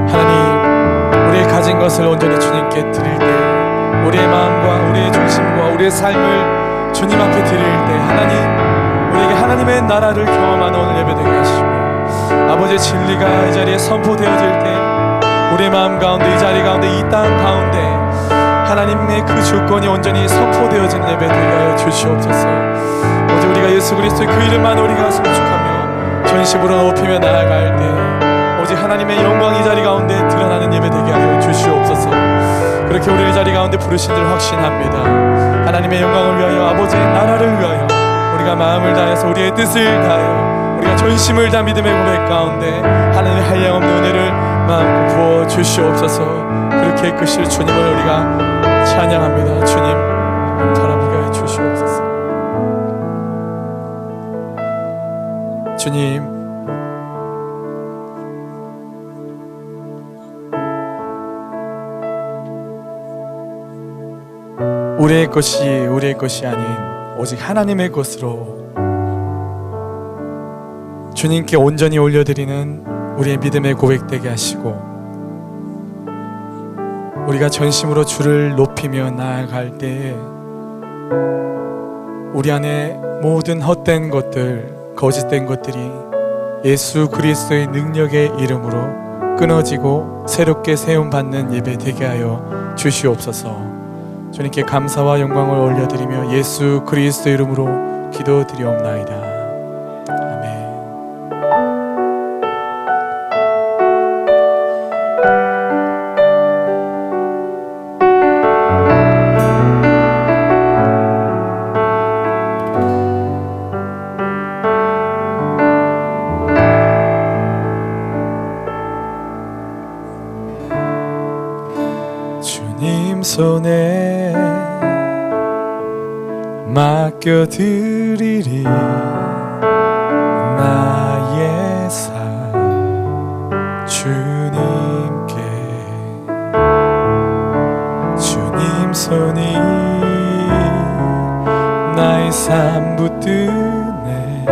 하나님, 우리의 가진 것을 온전히 주님께 드릴 때, 우리의 마음과 우리의 중심과 우리의 삶을 주님 앞에 드릴 때, 하나님, 우리에게 하나님의 나라를 경험하는 오늘 예배되게 하시고, 아버지의 진리가 이 자리에 선포되어질 때, 우리의 마음 가운데, 이 자리 가운데, 이 땅 가운데 하나님의 그 주권이 온전히 선포되어지는 예배 되게 하여 주시옵소서. 오직 우리가 예수 그리스도의 그 이름만 우리가 송축하며 전심으로 높이며 나아갈 때, 오직 하나님의 영광이 이 자리 가운데 드러나는 예배 되게 하여 주시옵소서. 그렇게 우리를 이 자리 가운데 부르신 줄 확신합니다. 하나님의 영광을 위하여, 아버지의 나라를 위하여 우리가 마음을 다해서 우리의 뜻을 다하여 우리가 전심을 다 믿음의 고백 가운데 하나님의 한량없는 은혜를 마음껏 부어 주시옵소서. 그렇게 이끄실 주님을 우리가 찬양합니다. 주님, 바라보게 하여 주시옵소서. 주님, 우리의 것이 아닌 오직 하나님의 것으로 주님께 온전히 올려드리는 우리의 믿음의 고백되게 하시고, 우리가 전심으로 주를 높이며 나아갈 때에 우리 안에 모든 헛된 것들, 거짓된 것들이 예수 그리스도의 능력의 이름으로 끊어지고 새롭게 세움받는 예배 되게 하여 주시옵소서. 주님께 감사와 영광을 올려드리며 예수 그리스도 이름으로 기도드리옵나이다. 아멘. 주님 손에 맡겨드리리 나의 삶 주님께. 주님 손이 나의 삶 붙드네.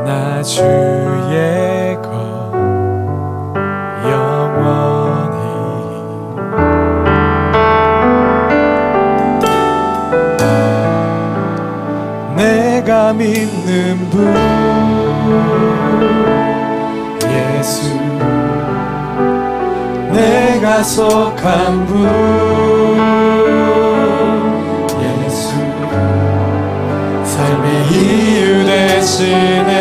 나 주의 것 영원히. 내가 믿는 분 예수, 내가 속한 분 예수, 삶의 이유 대신에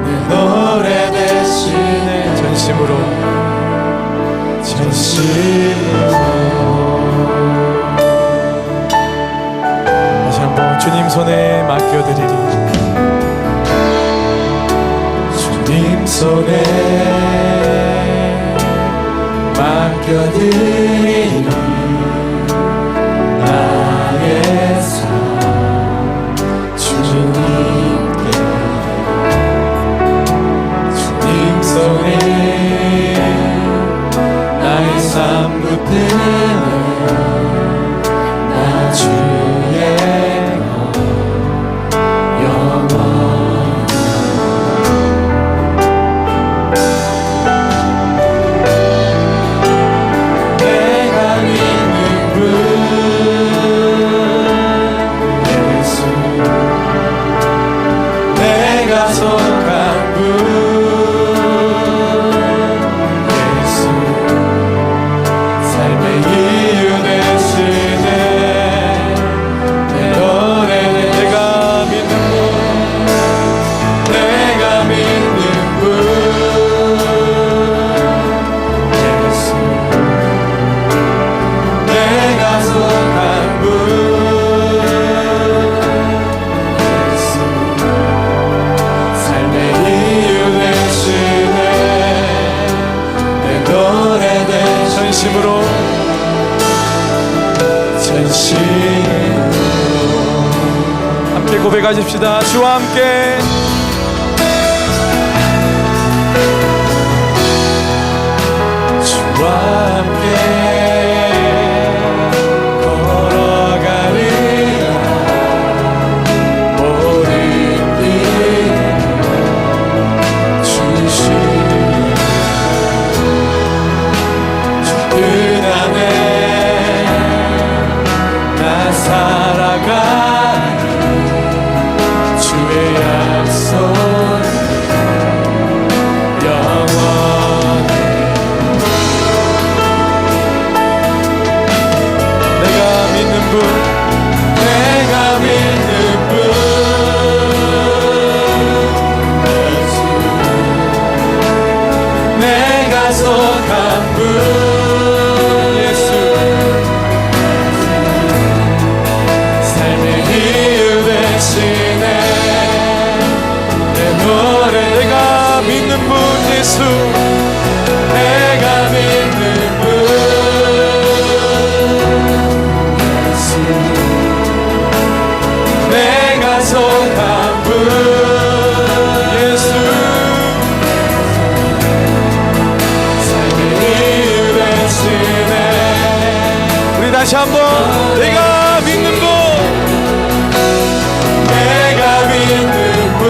내 노래 대신에 전심으로 주님 손에 맡겨드리리. 주님 손에 맡겨드리리 나의 삶 주님께. 주님 손에 나의 삶 붙드네. 나 주의 함께 고백하십시다. 주와 함께 주와 함께 걸어가리라. 모든 길 주시리. 내가 속한 분 예수 삶의 이유 되시네 내 노래 내가 믿는 분 예수 내가 믿는 분 예수 내가 속한 분 다시 한번 내가 믿는 분 내가 믿는 분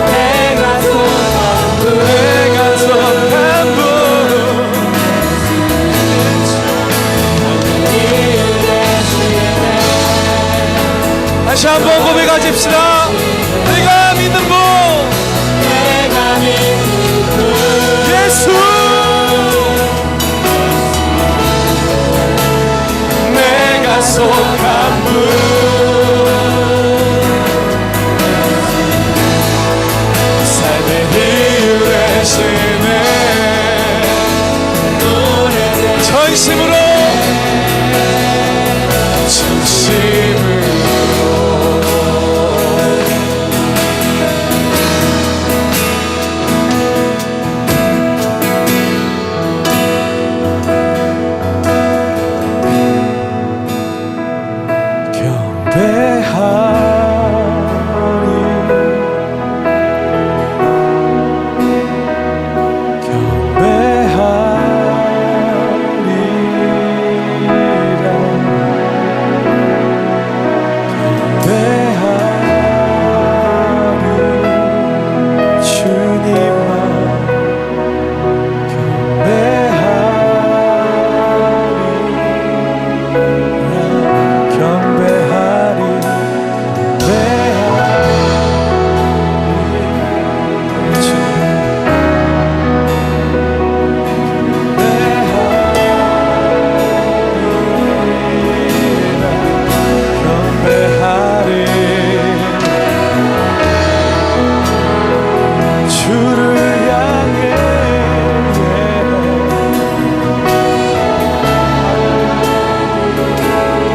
내가 속한 분 내가 속한 분 다시 한번 고백하십시다. 내가 믿는 분 내가 믿는 분 예수 내가 속한 분 삶의 이유 되시네 전심으로 전심으로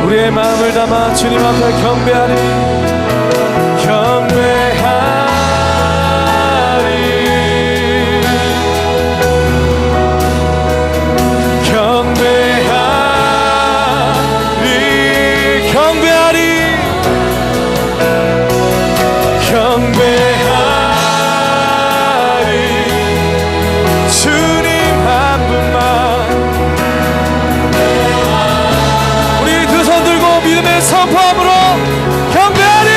우리의 마음을 담아 주님 앞에 경배하리 선포함으로 경배하리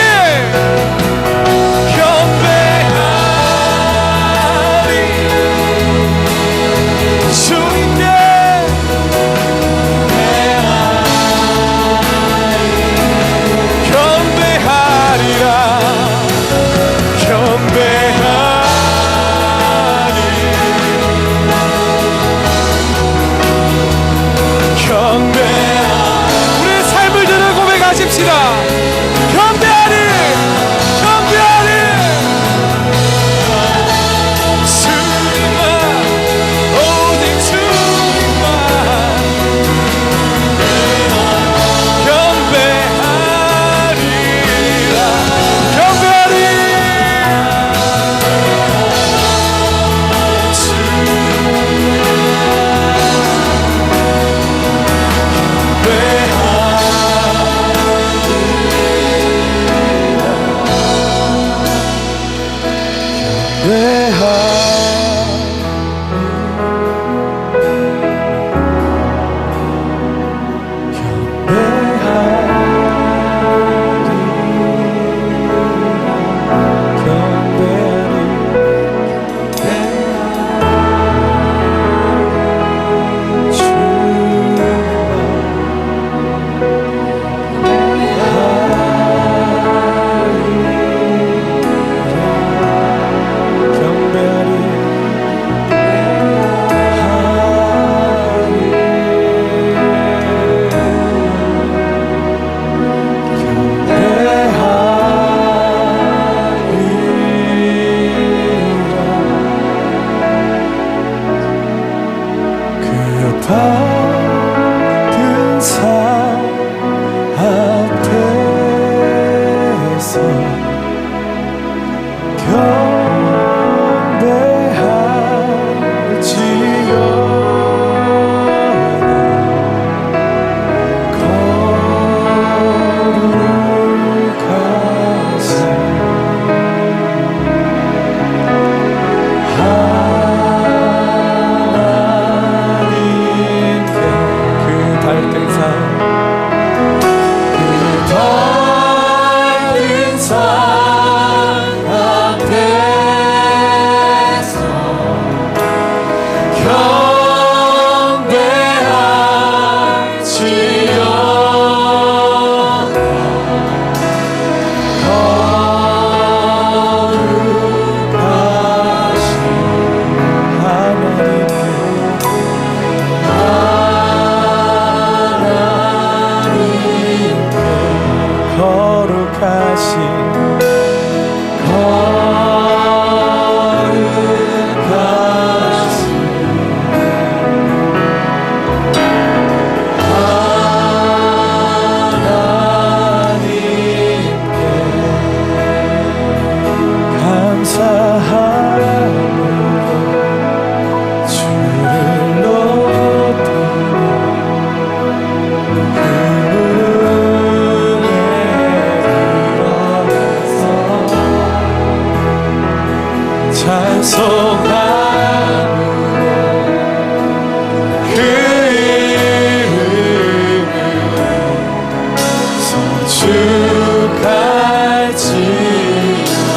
주님께 경배하리라 경배하리 우리의 삶을 들어 고백하십시다.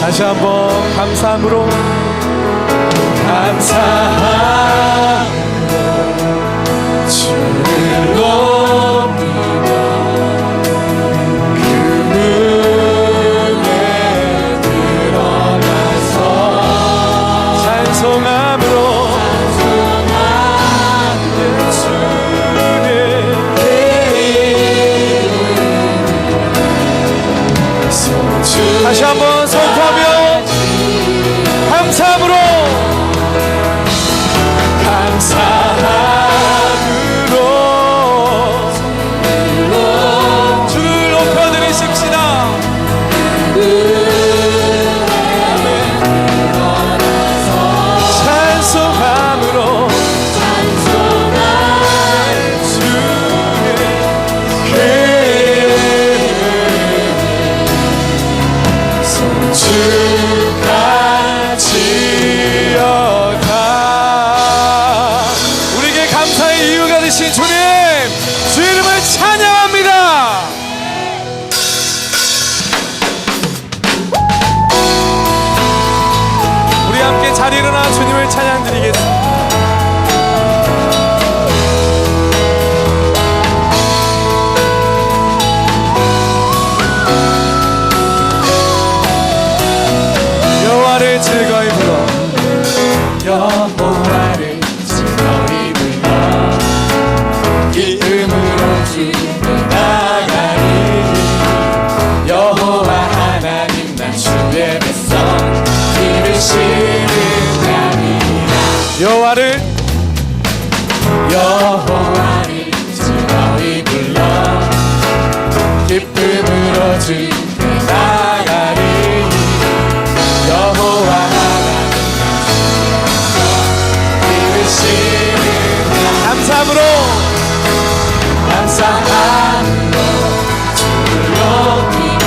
다시 한번 감사함으로 주를 높이며 그 문에 들어가서 찬송함으로 다시 한번 선포하며 감사함으로 주를 높여드리십시다. 찬송함으로 우리에게 감사의 이유가 되신 주님, 주 이름을 찬양합니다. 우리 함께 자리 일어나 주님을 찬양드리겠습니다. 여호와를 즐거이 불러, 여호와를 즐거이 불러 기쁨으로 주께 나가리. 여호와 하나님 나 주의 백성 기르시는 자니라. 여호와를 즐거이 불러 기쁨으로 주께 나가리. 여호와 하나님 감사함으로 주를 높이며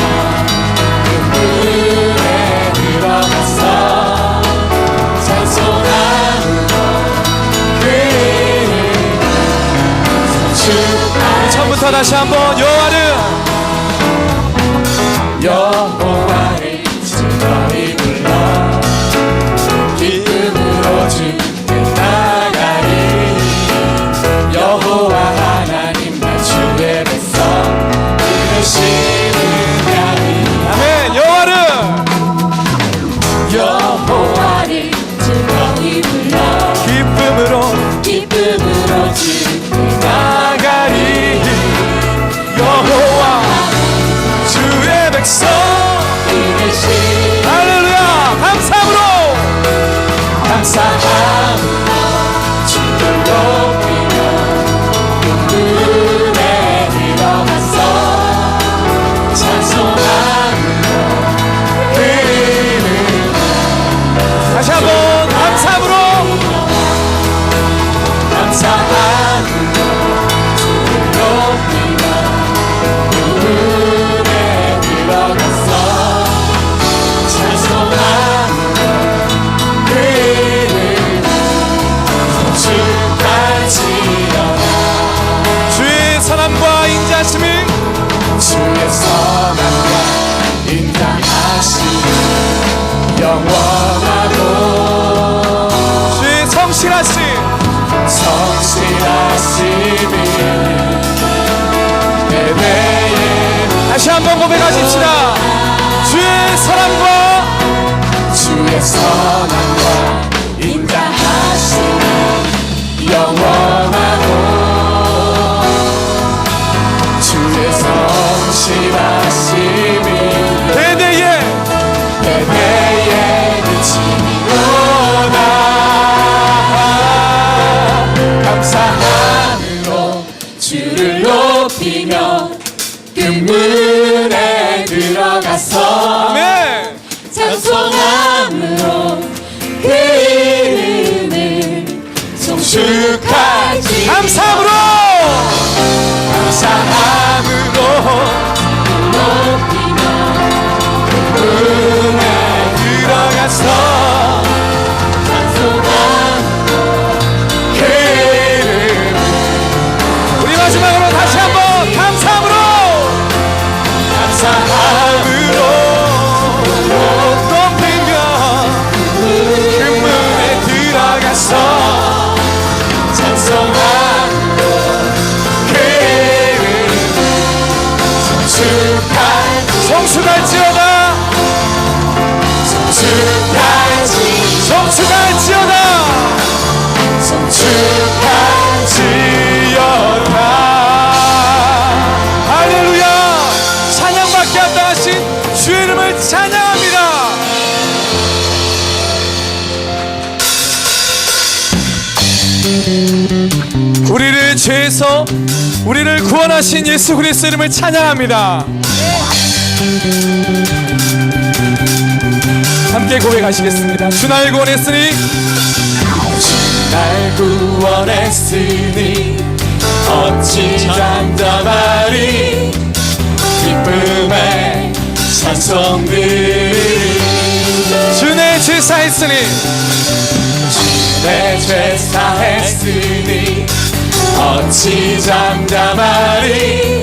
그 문에 들어가서 찬송함으로 그 이름 처음부터 다시 한번 여호와를 즐거이 불러 기쁨으로 주께 나가리. 여호와 하나님 나 주의 백성 기르시는 자니. 아멘. 여호와를 즐거이 불러 기쁨으로 주께 나가리. 여호와 주의 백성 할렐루야. 감사함으로 주를 높이며 그 문에 들어가서 찬송함으로 그 이름 다시 한번 고백하십시다. 주의 사랑과 인자하심이 영원하고 주의 성실하심이 대대에 그치로다. 감사함으로 주를 높이며 금문에 들어가서 아멘. 찬송함으로 그 이름을 송축할지. 감사함으로 높이며 은혜 들어가서 찬송함으로 그 이름. 우리 마지막으로 다시 한번 감사함으로 높이며 금문에 들어가서 찬송함으로 그 이름 성수갈지어다 성수갈지어다 성축할지어다. 할렐루야. 찬양받게 한다 하신 주의 이름을 찬양합니다. 우리를 죄에서 우리를 구원하신 예수 그리스도 이름을 찬양합니다. 함께 고백하시겠습니다. 주 날 구원했으니 날 구원했으니 어찌 잠잠하리. 기쁨의 찬송들이 주 내 죄 사했으니 내 죄 사했으니 어찌 잠잠하리.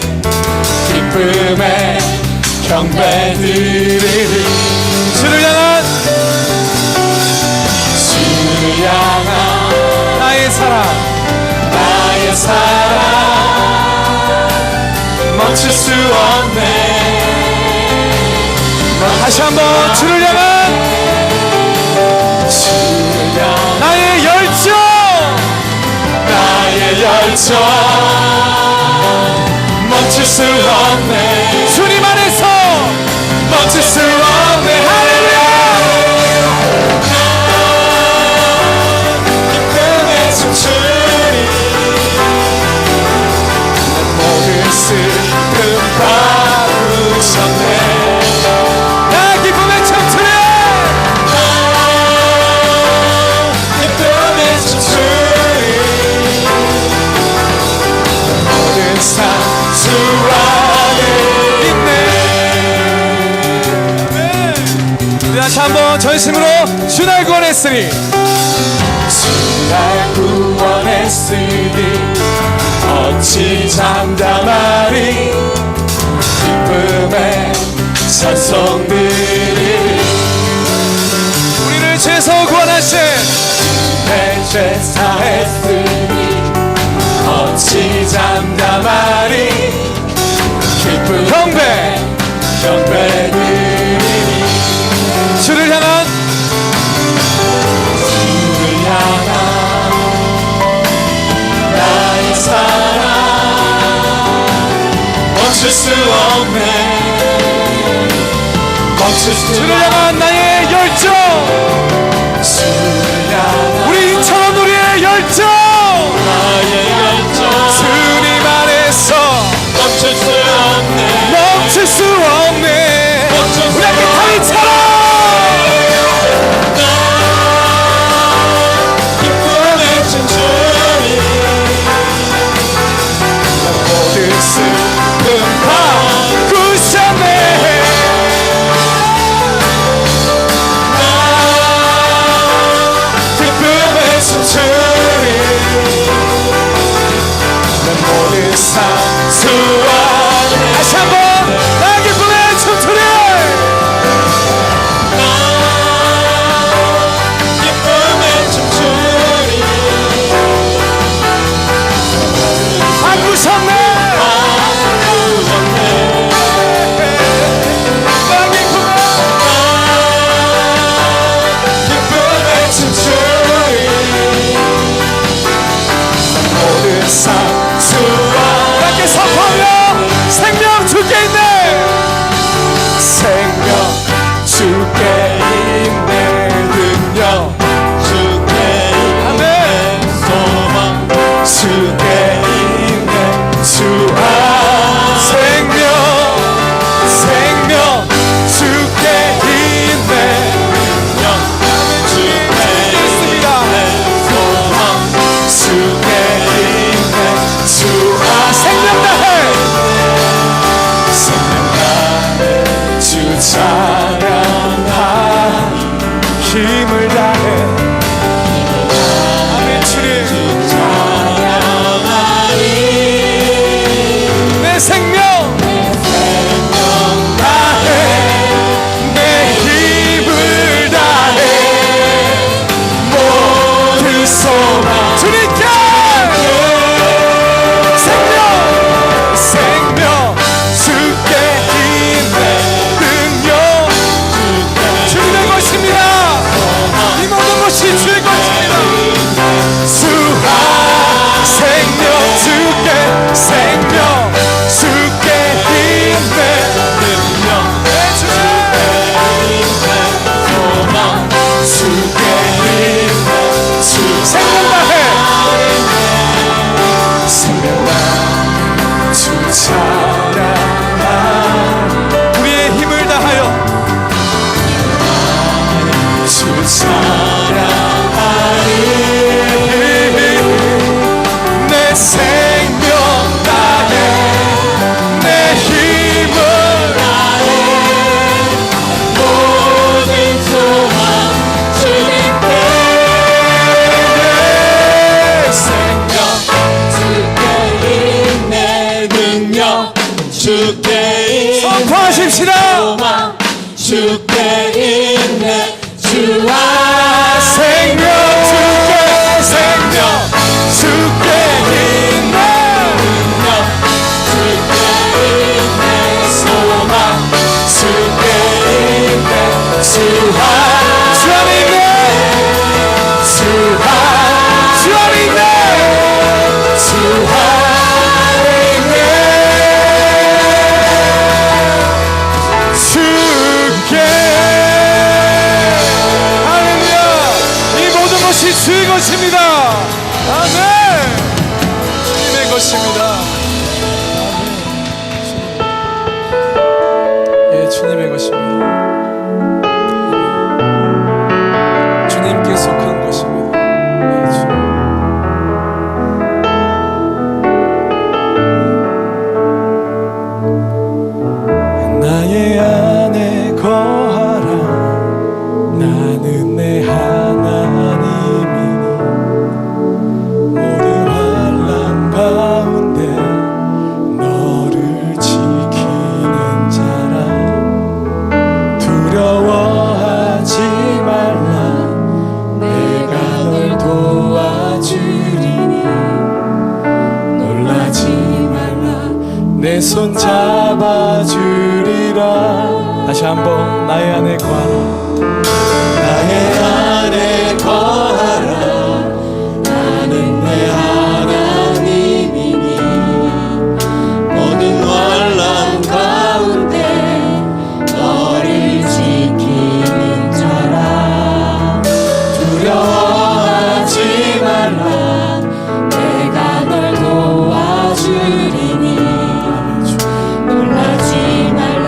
기쁨의 경배들이 주를 향한 나의 사랑 멈출 수 없네. 다시 한번 주를 향한 나의 열정 멈출 수 없네. 주님 안에서 멈출 수 없네. 할렐루야. 기쁨에 춤추리. 모든 슬픔 바꾸셨네. 나 기쁨의 춤추리 기쁨에 춤추리. 모든 상수 안에 있네. 다시 한번 전심으로 주 날 구원했으니 날 구원했으니 어찌 잠잠하리. 기쁨의 찬송들이 우리를 죄에서 구원하신 내 죄 사했으니 어찌 잠잠하리. 기쁨 경배들이 주를 향한 나의 사랑 멈출 수 없네. 주를 향한 나의 열정 우리 인천원 우리의 열정 나의 열정 주님 안에서 멈출 수 없네. 멈출 수 없네. 우리 함께 다윗처럼 기쁨의 춤추리. 모든 슬픔 바꾸셨네. 기쁨의 춤추리. 있네 주와 생명 주께 있네 주께 있네 소망 주께 있네 주와 주 안에 있네 주 안에 있네 주와 주께 할렐루야 이 모든 것이 주의 것입니다 아멘 주님의 것입니다 아멘 예 주님의 것입니다 주님께 속한 것입니다 예, 주님. 나의 안에 거하라 나는 내 하나님이니 모든 환난 가운데 너를 지키는 자라 두려워하지 말라 내가 널 도와주리니 놀라지 말라 내 손 잡아주리라 다시 한번 나의 안에 거하라 나의 안에 거하라 나는 내 하나님이니 모든 환난 가운데 너를 지키는 자라 두려워하지 말라 내가 널 도와주리니 놀라지 말라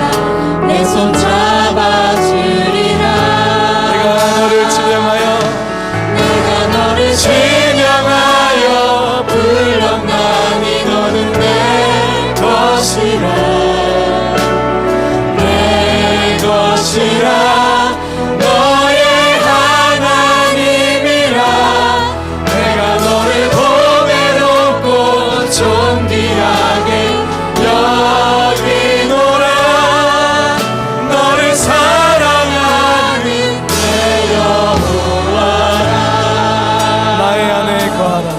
내 손 잡아주리라 내가 너를 지명하여 지명하여 불렀나니 너는 내 것이라 내 것이라 너의 하나님이라 내가 너를 보배롭고 존귀하게 여기노라 너를 사랑하는 내 여호와라 나의 안에 거하라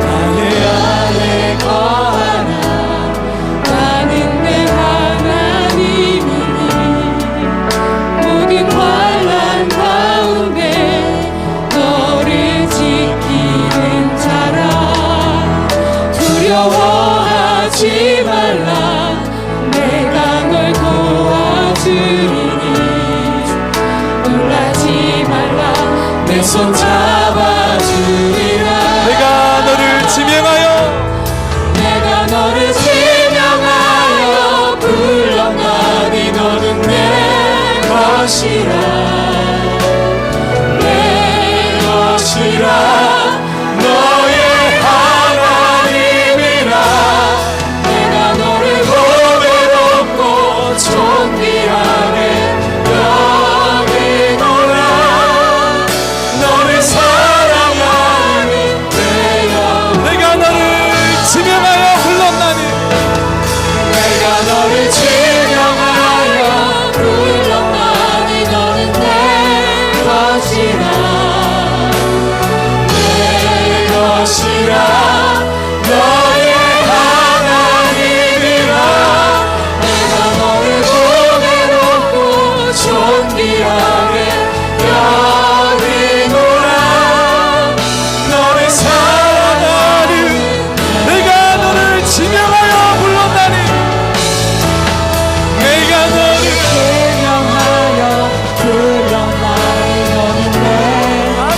나의 안에 거하라 나는 내 하나님이니 모든 환난 가운데 너를 지키는 자라 두려워하지 말라 내가 널 도와주리니 놀라지 말라 내 손 잡아주리라 내가 너를 지명하여 내가 너를 지명하여 불렀나니 너는 내 것이라 내 것이라 너의 하나님이라 내가 너를 보배롭고 존귀하게 여기노라 너를 사랑하는 내 여호와 내가 너를 지명하여 불렀나니 내가 너를 지명하여 불렀나니 너는 내 것이라 내 것이라 너의 하나님이라 내가 너를 보배롭고 존귀하게 여기노라 너를 사랑하는 내가 너를 지명하여 불렀나니 내가 너를 지명하여 불렀나니 너는 내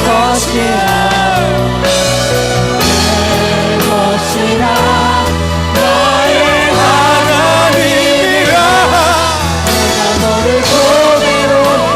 것이라 내 것이라 너의 하나님이라 내가 너를 보배롭고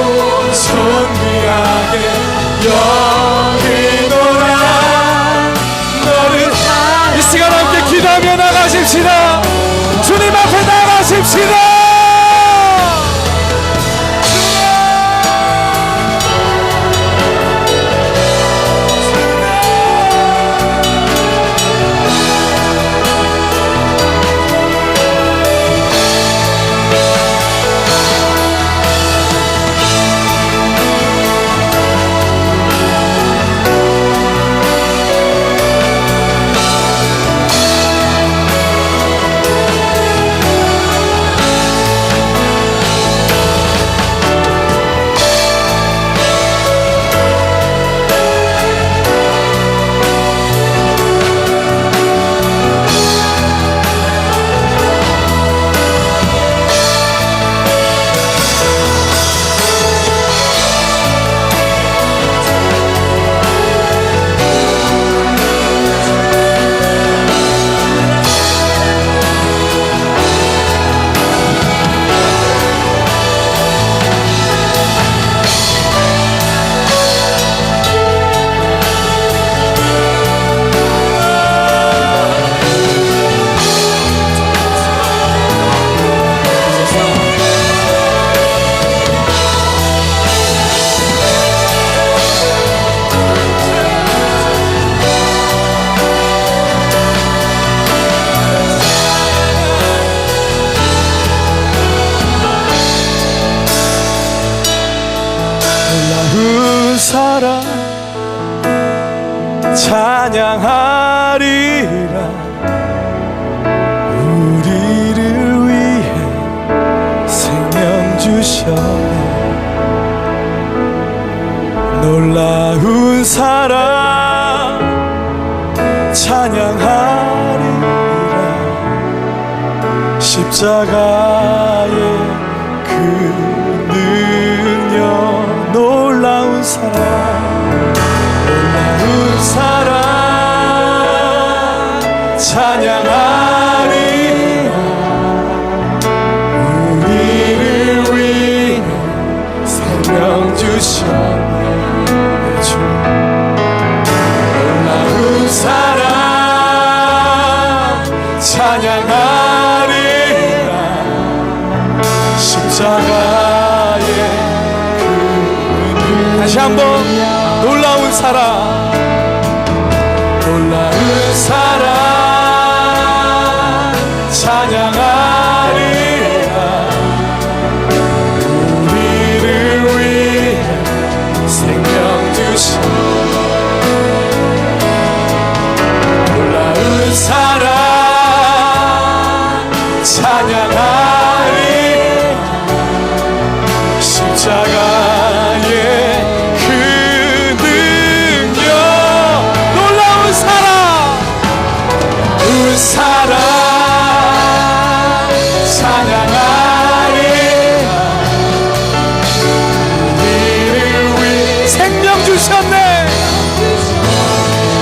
놀라운 사랑 찬양하리라. 우리를 위해 생명 주셨네. 놀라운 사랑 찬양하리라. 십자가의 그 능력 놀라운 사랑 놀라운 사랑 찬양하리라. 우리를 위해 생명 주셨네. 주 놀라운 사랑 찬양하리라. 십자가의 다시 한번 놀라운 사랑 놀라운 사랑 찬양하리라. 우리를 위해 생명 주신 놀라운 사랑 찬양하리라. 십자가의 그 능력 놀라운 사랑 놀라운 사랑 찬양하리라. 우리를 위해 생명 주셨네.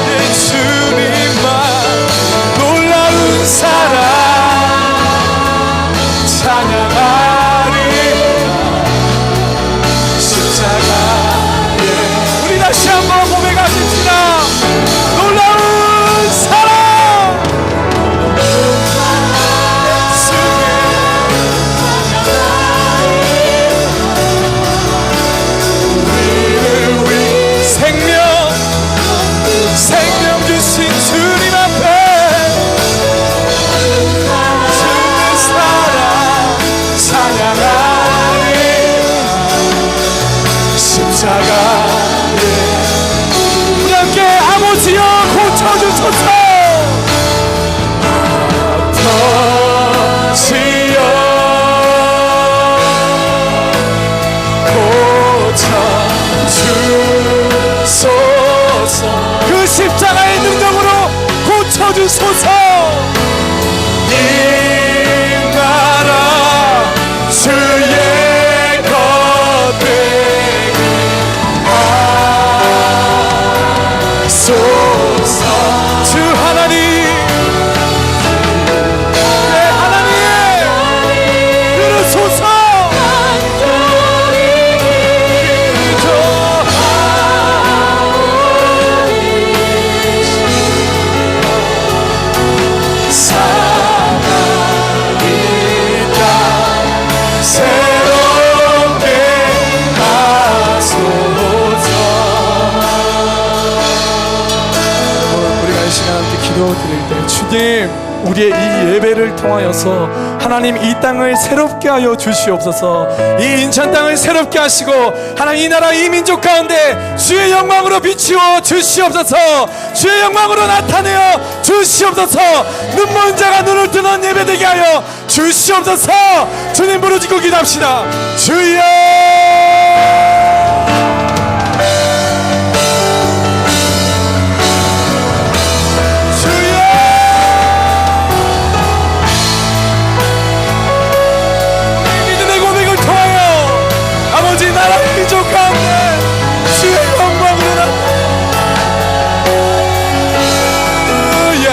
내 주님만 놀라운 사랑 찬양하리라. 십자가에 우리 다시 한번 고백하십시다. 놀라운 사랑 우리를 위해 생명 주신 주님 앞에 주의 사랑 찬양하리라. 십자가에 우리 함께 아버지여 고쳐주소서. 아버지여 고쳐주소서. 그 십자가의 능력으로 고쳐주소서. 이 나라 주의 것 되게 하소서. 주 하나님 내 하나님 그러소서. 새롭게 하소서. 우리가 이 시간 함께 기도드릴 때 주님 우리의 이 예배를 통하여서 하나님 이 땅을 새롭게 하여 주시옵소서. 이 인천 땅을 새롭게 하시고 하나님 이 나라 이 민족 가운데 주의 영광으로 비추어 주시옵소서. 주의 영광으로 나타내어 주시옵소서. 눈먼 자가 눈을 뜨는 예배 되게 하여 주시옵소서. 주님 부르짖고 기도합시다. 주여 아버지 나라 민족 가운데 주의 영광으로 나타내야.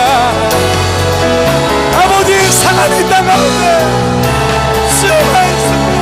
아버지 상한 이 땅 가운데 주의 말씀으로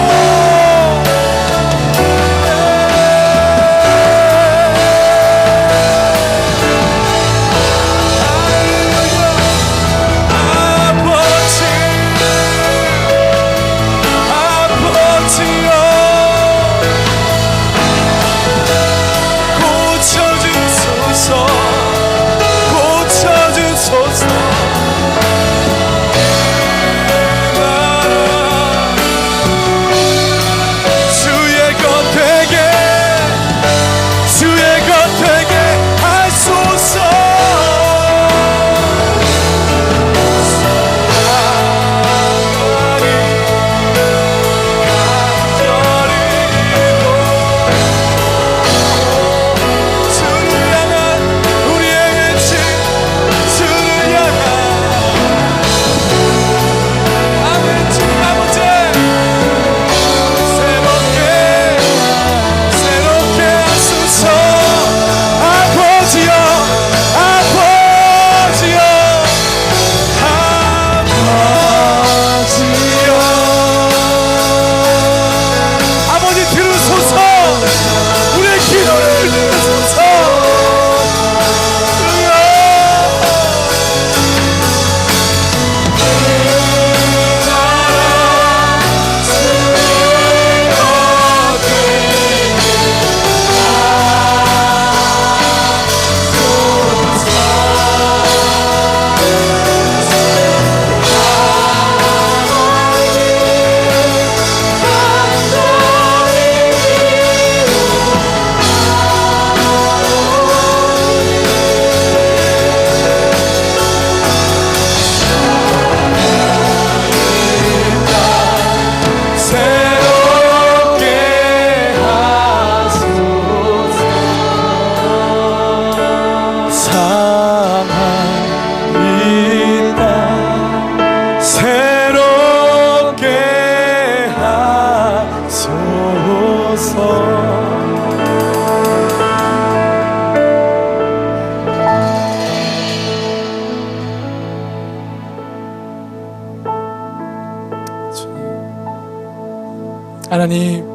하나님,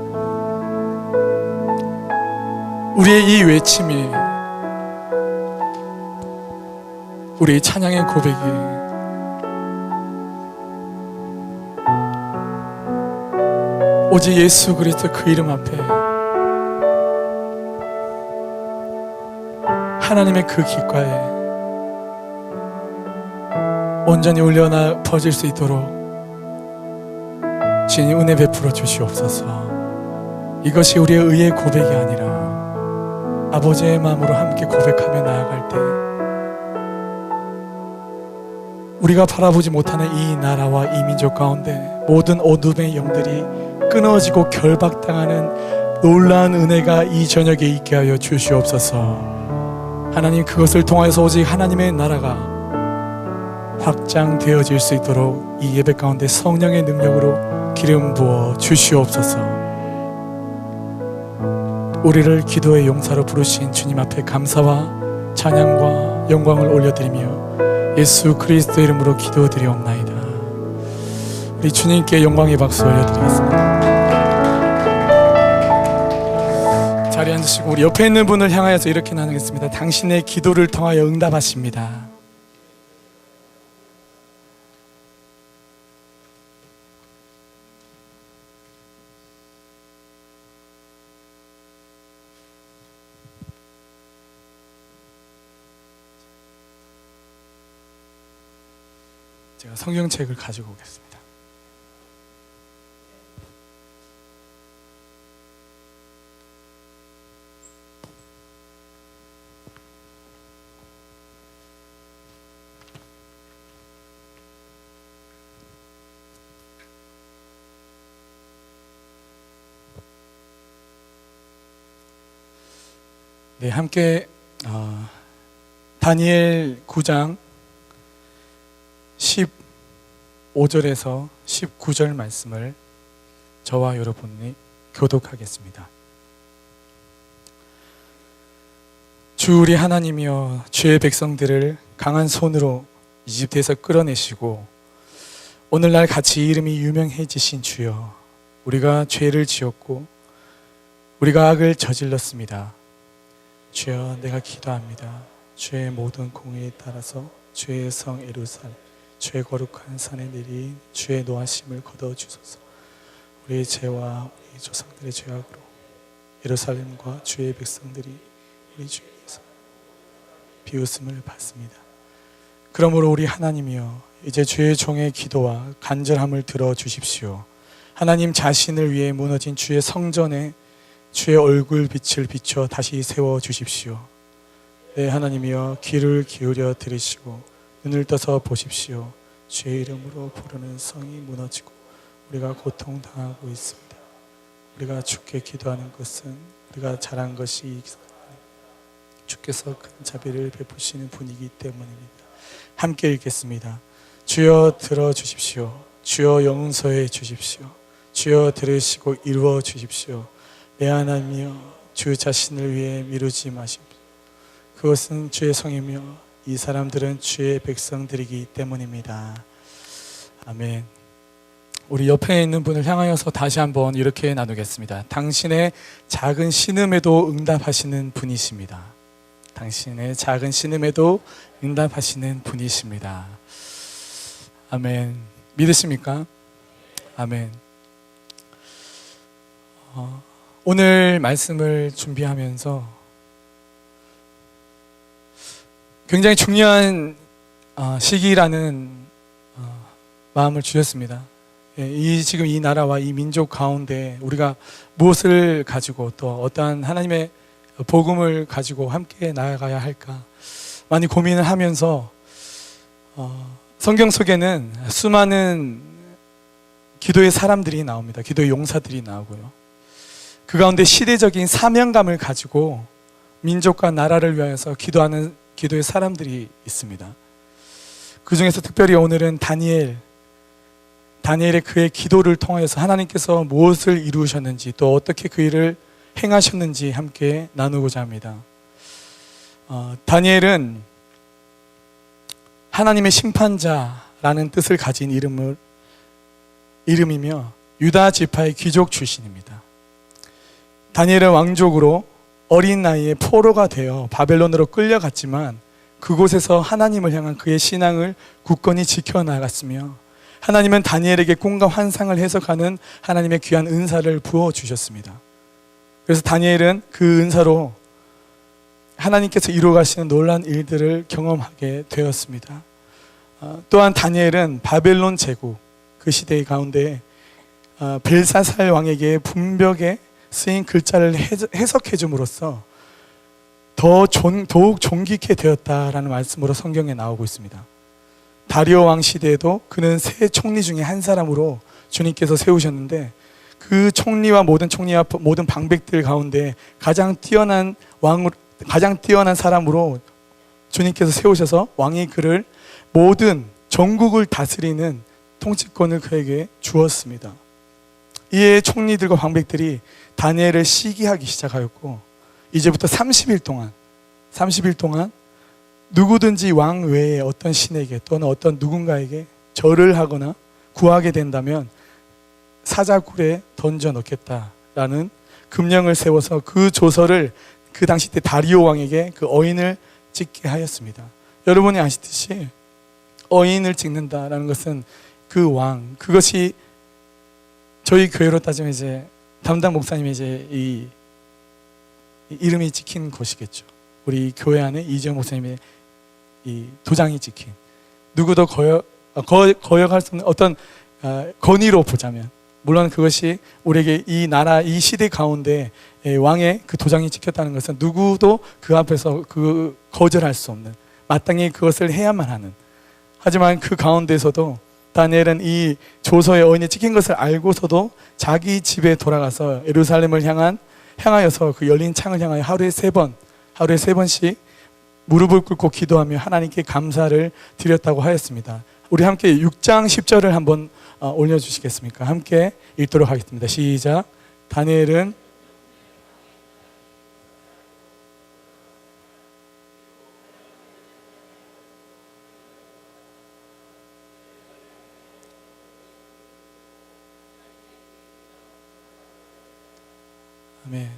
우리의 이 외침이, 우리의 찬양의 고백이 오직 예수 그리스도 그 이름 앞에 하나님의 그 깃과에 온전히 올려나 퍼질 수 있도록 주님 은혜 베풀어 주시옵소서. 이것이 우리의 의의 고백이 아니라 아버지의 마음으로 함께 고백하며 나아갈 때 우리가 바라보지 못하는 이 나라와 이 민족 가운데 모든 어둠의 영들이 끊어지고 결박당하는 놀라운 은혜가 이 저녁에 있게 하여 주시옵소서. 하나님, 그것을 통하여서 오직 하나님의 나라가 확장되어질 수 있도록 이 예배 가운데 성령의 능력으로 기름 부어 주시옵소서. 우리를 기도의 용사로 부르신 주님 앞에 감사와 찬양과 영광을 올려드리며 예수 그리스도의 이름으로 기도드리옵나이다. 우리 주님께 영광의 박수 올려드리겠습니다. 자리에 앉으시고 우리 옆에 있는 분을 향하여서 이렇게 나누겠습니다. 당신의 기도를 통하여 응답하십니다. 제가 성경책을 가지고 오겠습니다. 네, 함께 다니엘 9장 15절에서 19절 말씀을 저와 여러분이 교독하겠습니다. 주 우리 하나님이여, 주의 백성들을 강한 손으로 이집트에서 끌어내시고 오늘날 같이 이름이 유명해지신 주여, 우리가 죄를 지었고 우리가 악을 저질렀습니다. 주여, 내가 기도합니다. 주의 모든 공의에 따라서 주의 성 예루살렘, 주의 거룩한 산에 내린 주의 노하심을 거둬주소서. 우리의 죄와 우리 조상들의 죄악으로 예루살렘과 주의 백성들이 우리 주에서 비웃음을 받습니다. 그러므로 우리 하나님이여, 이제 주의 종의 기도와 간절함을 들어주십시오. 하나님 자신을 위해 무너진 주의 성전에 주의 얼굴 빛을 비춰 다시 세워주십시오. 네, 하나님이여, 귀를 기울여 들으시고 눈을 떠서 보십시오. 주의 이름으로 부르는 성이 무너지고 우리가 고통당하고 있습니다. 우리가 주께 기도하는 것은 우리가 잘한 것이 주께서 큰 자비를 베푸시는 분이기 때문입니다. 함께 읽겠습니다. 주여 들어주십시오. 주여 용서해 주십시오. 주여 들으시고 이루어 주십시오. 내 하나님이여, 주 자신을 위해 미루지 마십시오. 그것은 주의 성이며 이 사람들은 주의 백성들이기 때문입니다. 아멘. 우리 옆에 있는 분을 향하여서 다시 한번 이렇게 나누겠습니다. 당신의 작은 신음에도 응답하시는 분이십니다. 당신의 작은 신음에도 응답하시는 분이십니다. 아멘. 믿으십니까? 아멘. 오늘 말씀을 준비하면서 굉장히 중요한 시기라는 마음을 주셨습니다. 지금 이 나라와 이 민족 가운데 우리가 무엇을 가지고 또 어떠한 하나님의 복음을 가지고 함께 나아가야 할까 많이 고민을 하면서 성경 속에는 수많은 기도의 사람들이 나옵니다. 기도의 용사들이 나오고요. 그 가운데 시대적인 사명감을 가지고 민족과 나라를 위하여서 기도하는 기도의 사람들이 있습니다. 그 중에서 특별히 오늘은 다니엘의 그의 기도를 통하여서 하나님께서 무엇을 이루셨는지 또 어떻게 그 일을 행하셨는지 함께 나누고자 합니다. 다니엘은 하나님의 심판자라는 뜻을 가진 이름이며 유다 지파의 귀족 출신입니다. 다니엘은 왕족으로 어린 나이에 포로가 되어 바벨론으로 끌려갔지만 그곳에서 하나님을 향한 그의 신앙을 굳건히 지켜나갔으며 하나님은 다니엘에게 꿈과 환상을 해석하는 하나님의 귀한 은사를 부어주셨습니다. 그래서 다니엘은 그 은사로 하나님께서 이루어가시는 놀라운 일들을 경험하게 되었습니다. 또한 다니엘은 바벨론 제국 그 시대 가운데 벨사살 왕에게 분벽에 쓰인 글자를 해석해 줌으로써 더욱 존귀케 되었다라는 말씀으로 성경에 나오고 있습니다. 다리오 왕 시대에도 그는 세 총리 중에 한 사람으로 주님께서 세우셨는데 그 총리와 모든 방백들 가운데 가장 뛰어난 사람으로 주님께서 세우셔서 왕이 그를 모든 전국을 다스리는 통치권을 그에게 주었습니다. 이에 총리들과 방백들이 다니엘을 시기하기 시작하였고 이제부터 30일 동안 누구든지 왕 외에 어떤 신에게 또는 어떤 누군가에게 절을 하거나 구하게 된다면 사자굴에 던져 넣겠다라는 금령을 세워서 그 조서를 그 당시 때 다리오 왕에게 그 어인을 찍게 하였습니다. 여러분이 아시듯이 어인을 찍는다라는 것은 그 왕, 그것이 저희 교회로 따지면 이제 담당 목사님의 이제 이 이름이 찍힌 곳이겠죠. 우리 교회 안에 이재용 목사님의 이 도장이 찍힌, 누구도 거역할 수 없는 어떤 권위로 보자면, 물론 그것이 우리에게 이 나라 이 시대 가운데 왕의 그 도장이 찍혔다는 것은 누구도 그 앞에서 그 거절할 수 없는, 마땅히 그것을 해야만 하는, 하지만 그 가운데서도 다니엘은 이 조서의 어인이 찍힌 것을 알고서도 자기 집에 돌아가서 예루살렘을 향하여서 그 열린 창을 향하여 하루에 세 번씩 무릎을 꿇고 기도하며 하나님께 감사를 드렸다고 하였습니다. 우리 함께 6장 10절을 한번 올려주시겠습니까? 함께 읽도록 하겠습니다. 시작. 다니엘은 아멘.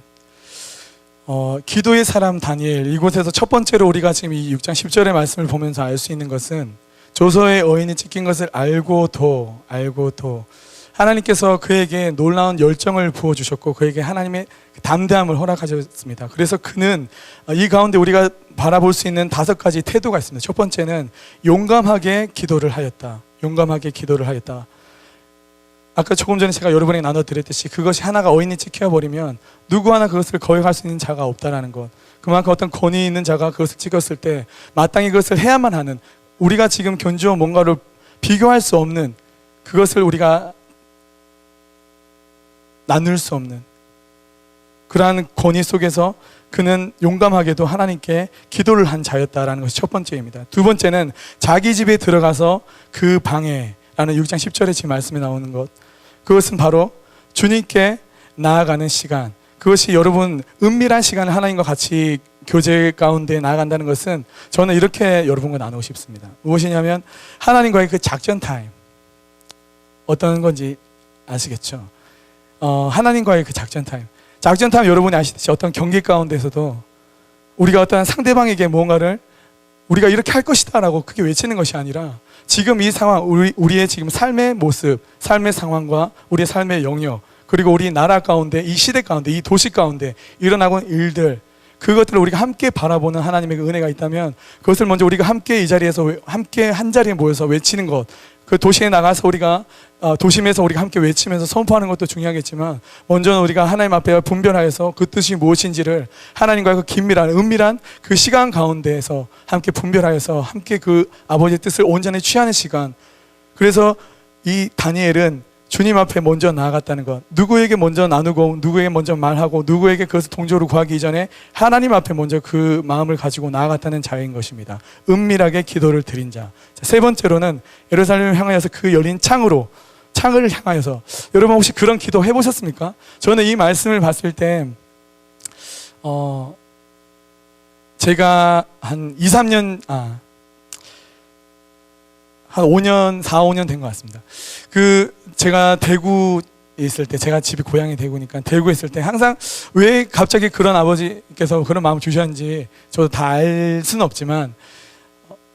기도의 사람 다니엘, 이곳에서 첫 번째로 우리가 지금 이 6장 10절의 말씀을 보면서 알 수 있는 것은 조서의 어인이 찍힌 것을 알고도 하나님께서 그에게 놀라운 열정을 부어주셨고 그에게 하나님의 담대함을 허락하셨습니다. 그래서 그는 이 가운데 우리가 바라볼 수 있는 5가지 태도가 있습니다. 첫 번째는 용감하게 기도를 하였다. 아까 조금 전에 제가 여러분에게 나눠드렸듯이 그것이 하나가 어인이 찍혀버리면 누구 하나 그것을 거역할 수 있는 자가 없다라는 것, 그만큼 어떤 권위 있는 자가 그것을 찍었을 때 마땅히 그것을 해야만 하는, 우리가 지금 견주어 뭔가를 비교할 수 없는, 그것을 우리가 나눌 수 없는 그러한 권위 속에서 그는 용감하게도 하나님께 기도를 한 자였다라는 것이 첫 번째입니다. 두 번째는 자기 집에 들어가서 그 방에 라는 6장 10절에 지금 말씀이 나오는 것, 그것은 바로 주님께 나아가는 시간, 그것이 여러분 은밀한 시간을 하나님과 같이 교제 가운데 나아간다는 것은 저는 이렇게 여러분과 나누고 싶습니다. 무엇이냐면 하나님과의 그 작전 타임, 어떤 건지 아시겠죠? 하나님과의 그 작전 타임 여러분이 아시듯이 어떤 경기 가운데서도 우리가 어떤 상대방에게 뭔가를 우리가 이렇게 할 것이다 라고 크게 외치는 것이 아니라 지금 이 상황, 우리의 지금 삶의 모습, 삶의 상황과 우리의 삶의 영역, 그리고 우리 나라 가운데, 이 시대 가운데, 이 도시 가운데 일어나고 있는 일들, 그것들을 우리가 함께 바라보는 하나님의 그 은혜가 있다면 그것을 먼저 우리가 함께 이 자리에서 함께 한 자리에 모여서 외치는 것, 그 도시에 나가서 우리가 도심에서 우리가 함께 외치면서 선포하는 것도 중요하겠지만 먼저는 우리가 하나님 앞에 분별하여서 그 뜻이 무엇인지를 하나님과의 그 긴밀한 은밀한 그 시간 가운데에서 함께 분별하여서 함께 그 아버지의 뜻을 온전히 취하는 시간. 그래서 이 다니엘은 주님 앞에 먼저 나아갔다는 것, 누구에게 먼저 나누고 누구에게 먼저 말하고 누구에게 그것을 동조로 구하기 이전에 하나님 앞에 먼저 그 마음을 가지고 나아갔다는 자인 것입니다. 은밀하게 기도를 드린 자. 세 번째로는 예루살렘을 향하여서 그 열린 창을 향하여서, 여러분 혹시 그런 기도 해보셨습니까? 저는 이 말씀을 봤을 때 제가 한 2-3년 한 5년, 4-5년 된 것 같습니다. 제가 대구 있을 때, 제가 집이 고향이 대구니까 대구에 있을 때 항상 왜 갑자기 그런 아버지께서 그런 마음을 주셨는지 저도 다 알 수는 없지만,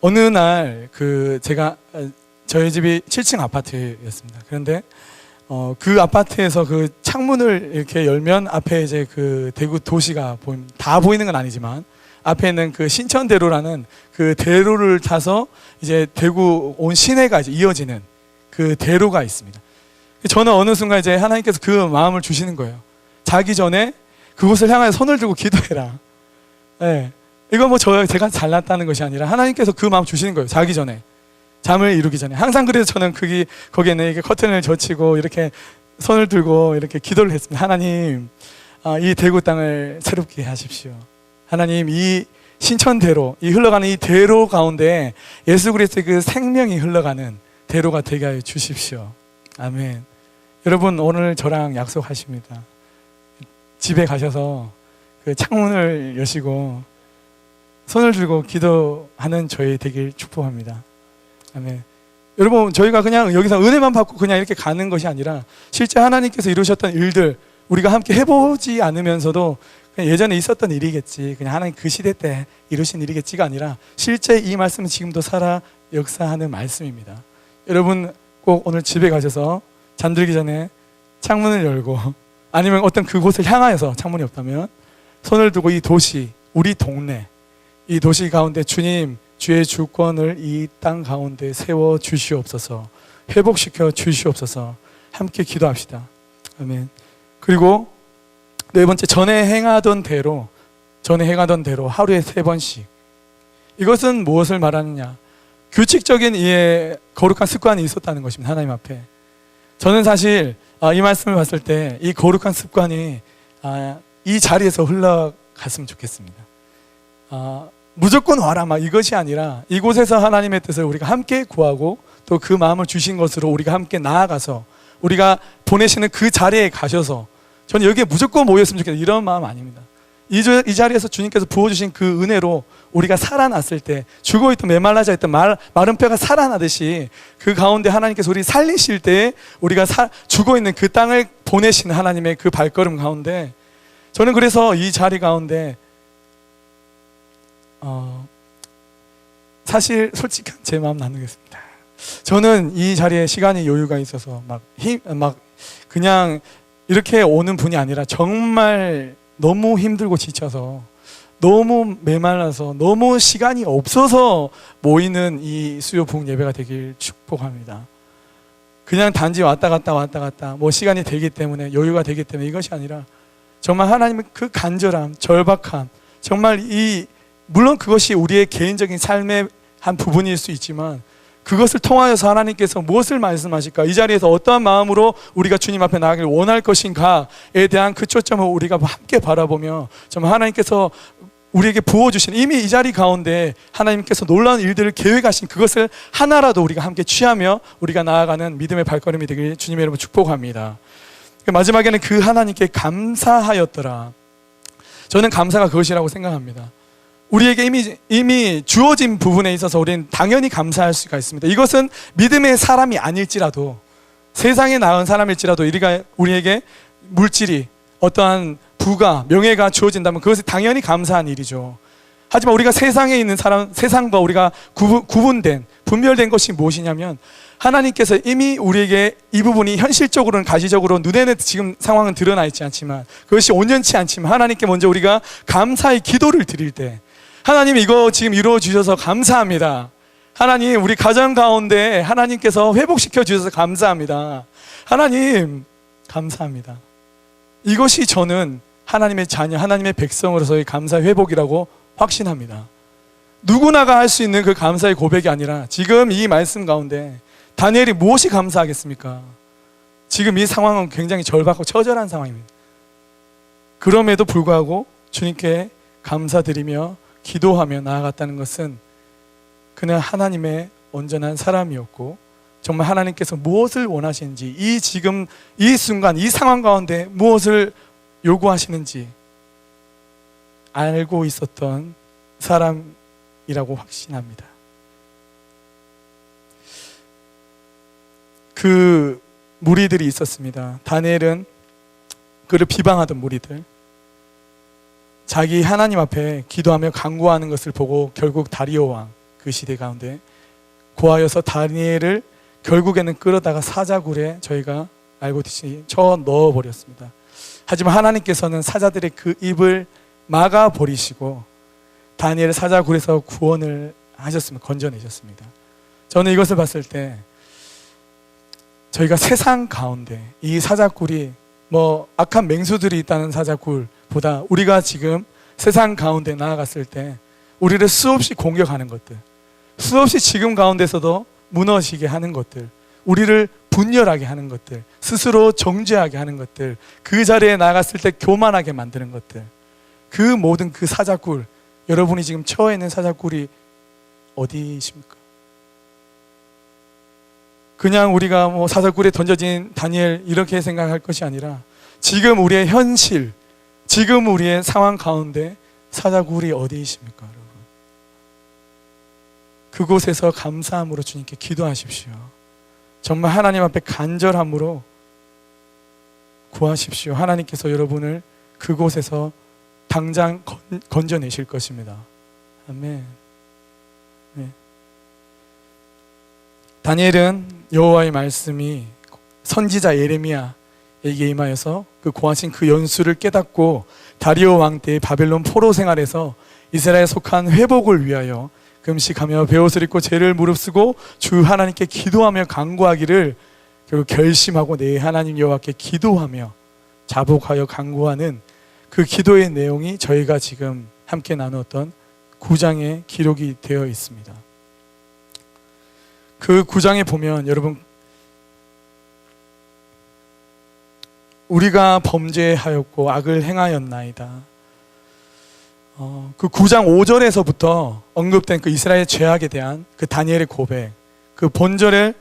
어느 날 제가 저희 집이 7층 아파트였습니다. 그런데 그 아파트에서 그 창문을 이렇게 열면 앞에 이제 그 대구 도시가 보입니다. 다 보이는 건 아니지만 앞에 있는 그 신천대로라는 그 대로를 타서 이제 대구 온 시내가 이제 이어지는 그 대로가 있습니다. 저는 어느 순간 이제 하나님께서 그 마음을 주시는 거예요. 자기 전에 그곳을 향하여 손을 들고 기도해라. 네. 이거 뭐 제가 잘났다는 것이 아니라 하나님께서 그 마음 주시는 거예요. 자기 전에. 잠을 이루기 전에. 항상 그래서 저는 거기에는 이렇게 커튼을 젖히고 이렇게 손을 들고 이렇게 기도를 했습니다. 하나님, 이 대구 땅을 새롭게 하십시오. 하나님, 이 신천대로, 이 흘러가는 이 대로 가운데 예수 그리스도의 그 생명이 흘러가는 대로가 되게 하여 주십시오. 아멘. 여러분, 오늘 저랑 약속하십니다. 집에 가셔서 그 창문을 여시고 손을 들고 기도하는 저희 되길 축복합니다. 아멘. 여러분, 저희가 그냥 여기서 은혜만 받고 그냥 이렇게 가는 것이 아니라 실제 하나님께서 이루셨던 일들 우리가 함께 해보지 않으면서도 그냥 예전에 있었던 일이겠지, 그냥 하나님 그 시대 때 이루신 일이겠지가 아니라 실제 이 말씀은 지금도 살아 역사하는 말씀입니다. 여러분, 꼭 오늘 집에 가셔서 잠들기 전에 창문을 열고, 아니면 어떤 그곳을 향하여서 창문이 없다면 손을 두고 이 도시, 우리 동네, 이 도시 가운데 주님, 주의 주권을 이 땅 가운데 세워 주시옵소서, 회복시켜 주시옵소서, 함께 기도합시다. 아멘. 그리고 네 번째, 전에 행하던 대로 하루에 3번씩. 이것은 무엇을 말하느냐? 규칙적인 이의 거룩한 습관이 있었다는 것입니다. 하나님 앞에. 저는 사실 이 말씀을 봤을 때 이 거룩한 습관이 이 자리에서 흘러갔으면 좋겠습니다. 무조건 와라 막 이것이 아니라 이곳에서 하나님의 뜻을 우리가 함께 구하고 또 그 마음을 주신 것으로 우리가 함께 나아가서 우리가 보내시는 그 자리에 가셔서, 저는 여기에 무조건 모였으면 좋겠다 이런 마음 아닙니다. 이 자리에서 주님께서 부어주신 그 은혜로 우리가 살아났을 때, 죽어있던 메말라져 있던 마른 뼈가 살아나듯이 그 가운데 하나님께서 우리 살리실 때 우리가 죽어있는 그 땅을 보내시는 하나님의 그 발걸음 가운데, 저는 그래서 이 자리 가운데 사실 솔직한 제 마음 나누겠습니다. 저는 이 자리에 시간이 여유가 있어서 막 그냥 이렇게 오는 분이 아니라 정말 너무 힘들고 지쳐서, 너무 메말라서, 너무 시간이 없어서 모이는 이 수요 부흥 예배가 되길 축복합니다. 그냥 단지 왔다 갔다 뭐 시간이 되기 때문에, 여유가 되기 때문에 이것이 아니라 정말 하나님의 그 간절함, 절박함, 정말 물론 그것이 우리의 개인적인 삶의 한 부분일 수 있지만 그것을 통하여서 하나님께서 무엇을 말씀하실까, 이 자리에서 어떠한 마음으로 우리가 주님 앞에 나가길 원할 것인가에 대한 그 초점을 우리가 함께 바라보며 정말 하나님께서 우리에게 부어주신, 이미 이 자리 가운데 하나님께서 놀라운 일들을 계획하신 그것을 하나라도 우리가 함께 취하며 우리가 나아가는 믿음의 발걸음이 되길 주님의 이름으로 축복합니다. 마지막에는 그 하나님께 감사하였더라. 저는 감사가 그것이라고 생각합니다. 우리에게 이미 주어진 부분에 있어서 우리는 당연히 감사할 수가 있습니다. 이것은 믿음의 사람이 아닐지라도, 세상에 나은 사람일지라도 우리에게 물질이, 어떠한 부가, 명예가 주어진다면 그것이 당연히 감사한 일이죠. 하지만 우리가 세상에 있는 세상과 우리가 구분된, 분별된 것이 무엇이냐면, 하나님께서 이미 우리에게 이 부분이 현실적으로는, 가시적으로 눈에는 지금 상황은 드러나 있지 않지만, 그것이 온전치 않지만 하나님께 먼저 우리가 감사의 기도를 드릴 때, 하나님 이거 지금 이루어 주셔서 감사합니다. 하나님 우리 가정 가운데 하나님께서 회복시켜 주셔서 감사합니다. 하나님 감사합니다. 이것이 저는 하나님의 자녀, 하나님의 백성으로서의 감사 회복이라고 확신합니다. 누구나가 할 수 있는 그 감사의 고백이 아니라, 지금 이 말씀 가운데 다니엘이 무엇이 감사하겠습니까? 지금 이 상황은 굉장히 절박하고 처절한 상황입니다. 그럼에도 불구하고 주님께 감사드리며 기도하며 나아갔다는 것은 그는 하나님의 온전한 사람이었고, 정말 하나님께서 무엇을 원하시는지, 지금 이 순간 이 상황 가운데 무엇을 요구하시는지 알고 있었던 사람이라고 확신합니다. 무리들이 있었습니다. 다니엘은 그를 비방하던 무리들, 자기 하나님 앞에 기도하며 간구하는 것을 보고 결국 다리오 왕, 그 시대 가운데 고하여서 다니엘을 결국에는 끌어다가 사자굴에 저희가 알고 있듯이 쳐 넣어버렸습니다. 하지만 하나님께서는 사자들의 그 입을 막아버리시고 다니엘을 사자굴에서 구원을 하셨습니다. 건져내셨습니다. 저는 이것을 봤을 때 저희가 세상 가운데 이 사자굴이 뭐 악한 맹수들이 있다는 사자굴보다 우리가 지금 세상 가운데 나아갔을 때 우리를 수없이 공격하는 것들, 수없이 지금 가운데서도 무너지게 하는 것들, 우리를 분열하게 하는 것들, 스스로 정죄하게 하는 것들, 그 자리에 나갔을 때 교만하게 만드는 것들, 그 모든 그 사자굴, 여러분이 지금 처해 있는 사자굴이 어디십니까? 그냥 우리가 뭐 사자굴에 던져진 다니엘 이렇게 생각할 것이 아니라 지금 우리의 현실, 지금 우리의 상황 가운데 사자굴이 어디이십니까, 여러분? 그곳에서 감사함으로 주님께 기도하십시오. 정말 하나님 앞에 간절함으로 구하십시오. 하나님께서 여러분을 그곳에서 당장 건져내실 것입니다. 아멘. 네. 다니엘은 여호와의 말씀이 선지자 예레미야에게 임하여서 그 고하신 그 연수를 깨닫고 다리오 왕 때의 바벨론 포로 생활에서 이스라엘에 속한 회복을 위하여 금식하며 베옷을 입고 죄를 무릅쓰고 주 하나님께 기도하며 간구하기를 결국 결심하고 내 하나님 여호와께 기도하며 자복하여 간구하는 그 기도의 내용이 저희가 지금 함께 나누었던 9장에 기록이 되어 있습니다. 그 9장에 보면 여러분, 우리가 범죄하였고 악을 행하였나이다. 그 9장 5절에서부터 언급된 그 이스라엘 죄악에 대한 그 다니엘의 고백, 그 본절에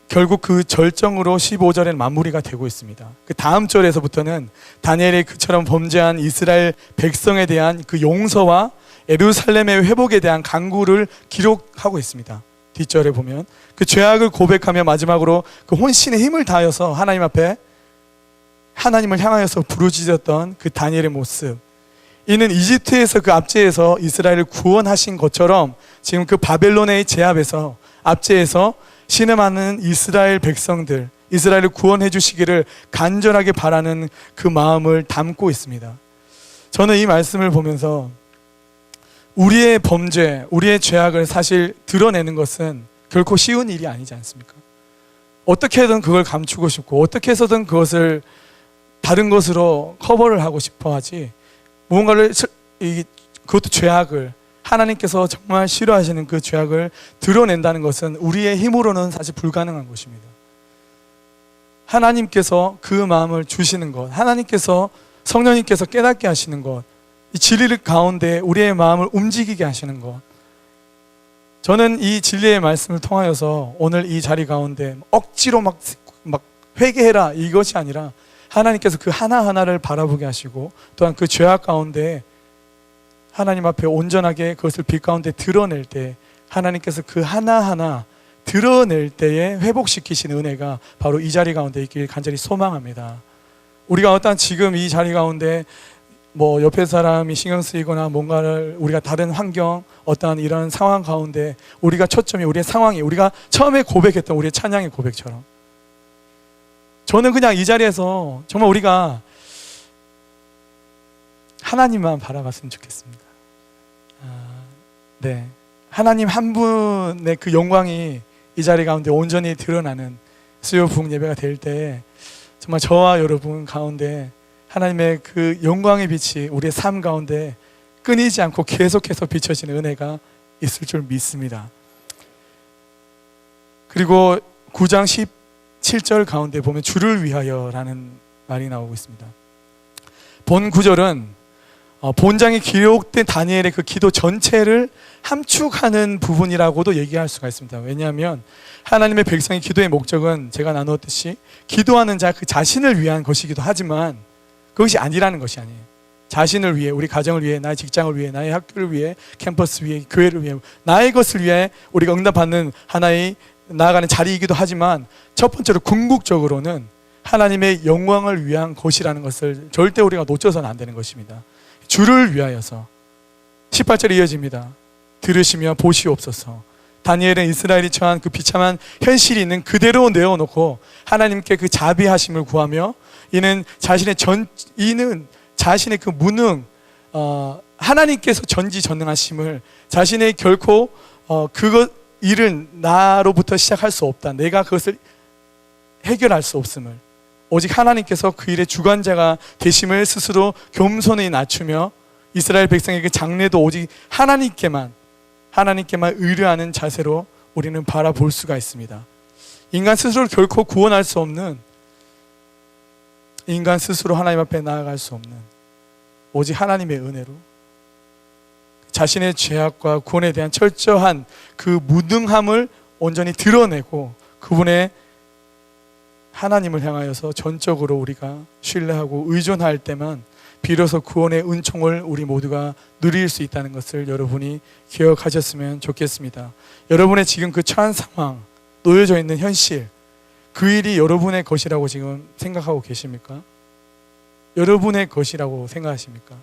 결국 그 절정으로 15절에 마무리가 되고 있습니다. 그 다음 절에서부터는 다니엘이 그처럼 범죄한 이스라엘 백성에 대한 그 용서와 예루살렘의 회복에 대한 간구를 기록하고 있습니다. 뒷절에 보면 그 죄악을 고백하며 마지막으로 그 혼신의 힘을 다하여서 하나님 앞에 하나님을 향하여서 부르짖었던 그 다니엘의 모습, 이는 이집트에서 그 압제에서 이스라엘을 구원하신 것처럼 지금 그 바벨론의 제압에서 압제에서 신음하는 이스라엘 백성들, 이스라엘을 구원해 주시기를 간절하게 바라는 그 마음을 담고 있습니다. 저는 이 말씀을 보면서 우리의 범죄, 우리의 죄악을 사실 드러내는 것은 결코 쉬운 일이 아니지 않습니까? 어떻게든 그걸 감추고 싶고 어떻게 해서든 그것을 다른 것으로 커버를 하고 싶어 하지, 무언가를, 그것도 죄악을, 하나님께서 정말 싫어하시는 그 죄악을 드러낸다는 것은 우리의 힘으로는 사실 불가능한 것입니다. 하나님께서 그 마음을 주시는 것, 하나님께서 성령님께서 깨닫게 하시는 것, 이 진리를 가운데 우리의 마음을 움직이게 하시는 것, 저는 이 진리의 말씀을 통하여서 오늘 이 자리 가운데 억지로 막 회개해라 이것이 아니라 하나님께서 그 하나하나를 바라보게 하시고 또한 그 죄악 가운데 하나님 앞에 온전하게 그것을 빛 가운데 드러낼 때 하나님께서 그 하나하나 드러낼 때에 회복시키시는 은혜가 바로 이 자리 가운데 있길 간절히 소망합니다. 우리가 어떤 지금 이 자리 가운데 뭐 옆에 사람이 신경 쓰이거나 뭔가를 우리가 다른 환경 어떠한 이런 상황 가운데 우리가 초점이 우리의 상황이 우리가 처음에 고백했던 우리의 찬양의 고백처럼 저는 그냥 이 자리에서 정말 우리가 하나님만 바라봤으면 좋겠습니다. 네, 하나님 한 분의 그 영광이 이 자리 가운데 온전히 드러나는 수요 부흥 예배가 될 때 정말 저와 여러분 가운데 하나님의 그 영광의 빛이 우리의 삶 가운데 끊이지 않고 계속해서 비춰지는 은혜가 있을 줄 믿습니다. 그리고 9장 17절 가운데 보면 주를 위하여라는 말이 나오고 있습니다. 본 구절은 본장에 기록된 다니엘의 그 기도 전체를 함축하는 부분이라고도 얘기할 수가 있습니다. 왜냐하면 하나님의 백성의 기도의 목적은 제가 나누었듯이 기도하는 자 그 자신을 위한 것이기도 하지만 그것이 아니라는 것이 아니에요. 자신을 위해, 우리 가정을 위해, 나의 직장을 위해, 나의 학교를 위해, 캠퍼스 위해, 교회를 위해, 나의 것을 위해 우리가 응답받는 하나의 나아가는 자리이기도 하지만 첫 번째로 궁극적으로는 하나님의 영광을 위한 것이라는 것을 절대 우리가 놓쳐서는 안 되는 것입니다. 주를 위하여서. 18절에 이어집니다. 들으시며 보시옵소서. 다니엘은 이스라엘이 처한 그 비참한 현실이 있는 그대로 내어놓고 하나님께 그 자비하심을 구하며 이는 자신의 그 무능, 하나님께서 전지전능하심을 자신의 결코 그것 일은 나로부터 시작할 수 없다. 내가 그것을 해결할 수 없음을, 오직 하나님께서 그 일의 주관자가 되심을 스스로 겸손히 낮추며 이스라엘 백성에게 장래도 오직 하나님께만 의뢰하는 자세로 우리는 바라볼 수가 있습니다. 인간 스스로 결코 구원할 수 없는, 인간 스스로 하나님 앞에 나아갈 수 없는 오직 하나님의 은혜로 자신의 죄악과 구원에 대한 철저한 그 무능함을 온전히 드러내고 그분의 하나님을 향하여서 전적으로 우리가 신뢰하고 의존할 때만 비로소 구원의 은총을 우리 모두가 누릴 수 있다는 것을 여러분이 기억하셨으면 좋겠습니다. 여러분의 지금 그 처한 상황, 놓여져 있는 현실, 그 일이 여러분의 것이라고 지금 생각하고 계십니까? 여러분의 것이라고 생각하십니까?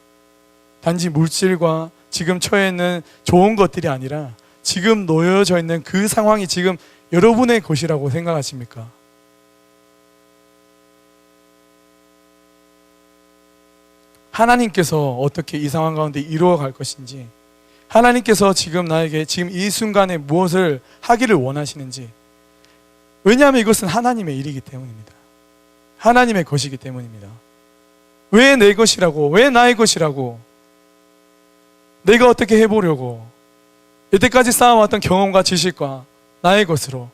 단지 물질과 지금 처해 있는 좋은 것들이 아니라 지금 놓여져 있는 그 상황이 지금 여러분의 것이라고 생각하십니까? 하나님께서 어떻게 이 상황 가운데 이루어갈 것인지, 하나님께서 지금 나에게 지금 이 순간에 무엇을 하기를 원하시는지, 왜냐하면 이것은 하나님의 일이기 때문입니다. 하나님의 것이기 때문입니다. 왜 내 것이라고, 왜 나의 것이라고, 내가 어떻게 해보려고, 여태까지 쌓아왔던 경험과 지식과 나의 것으로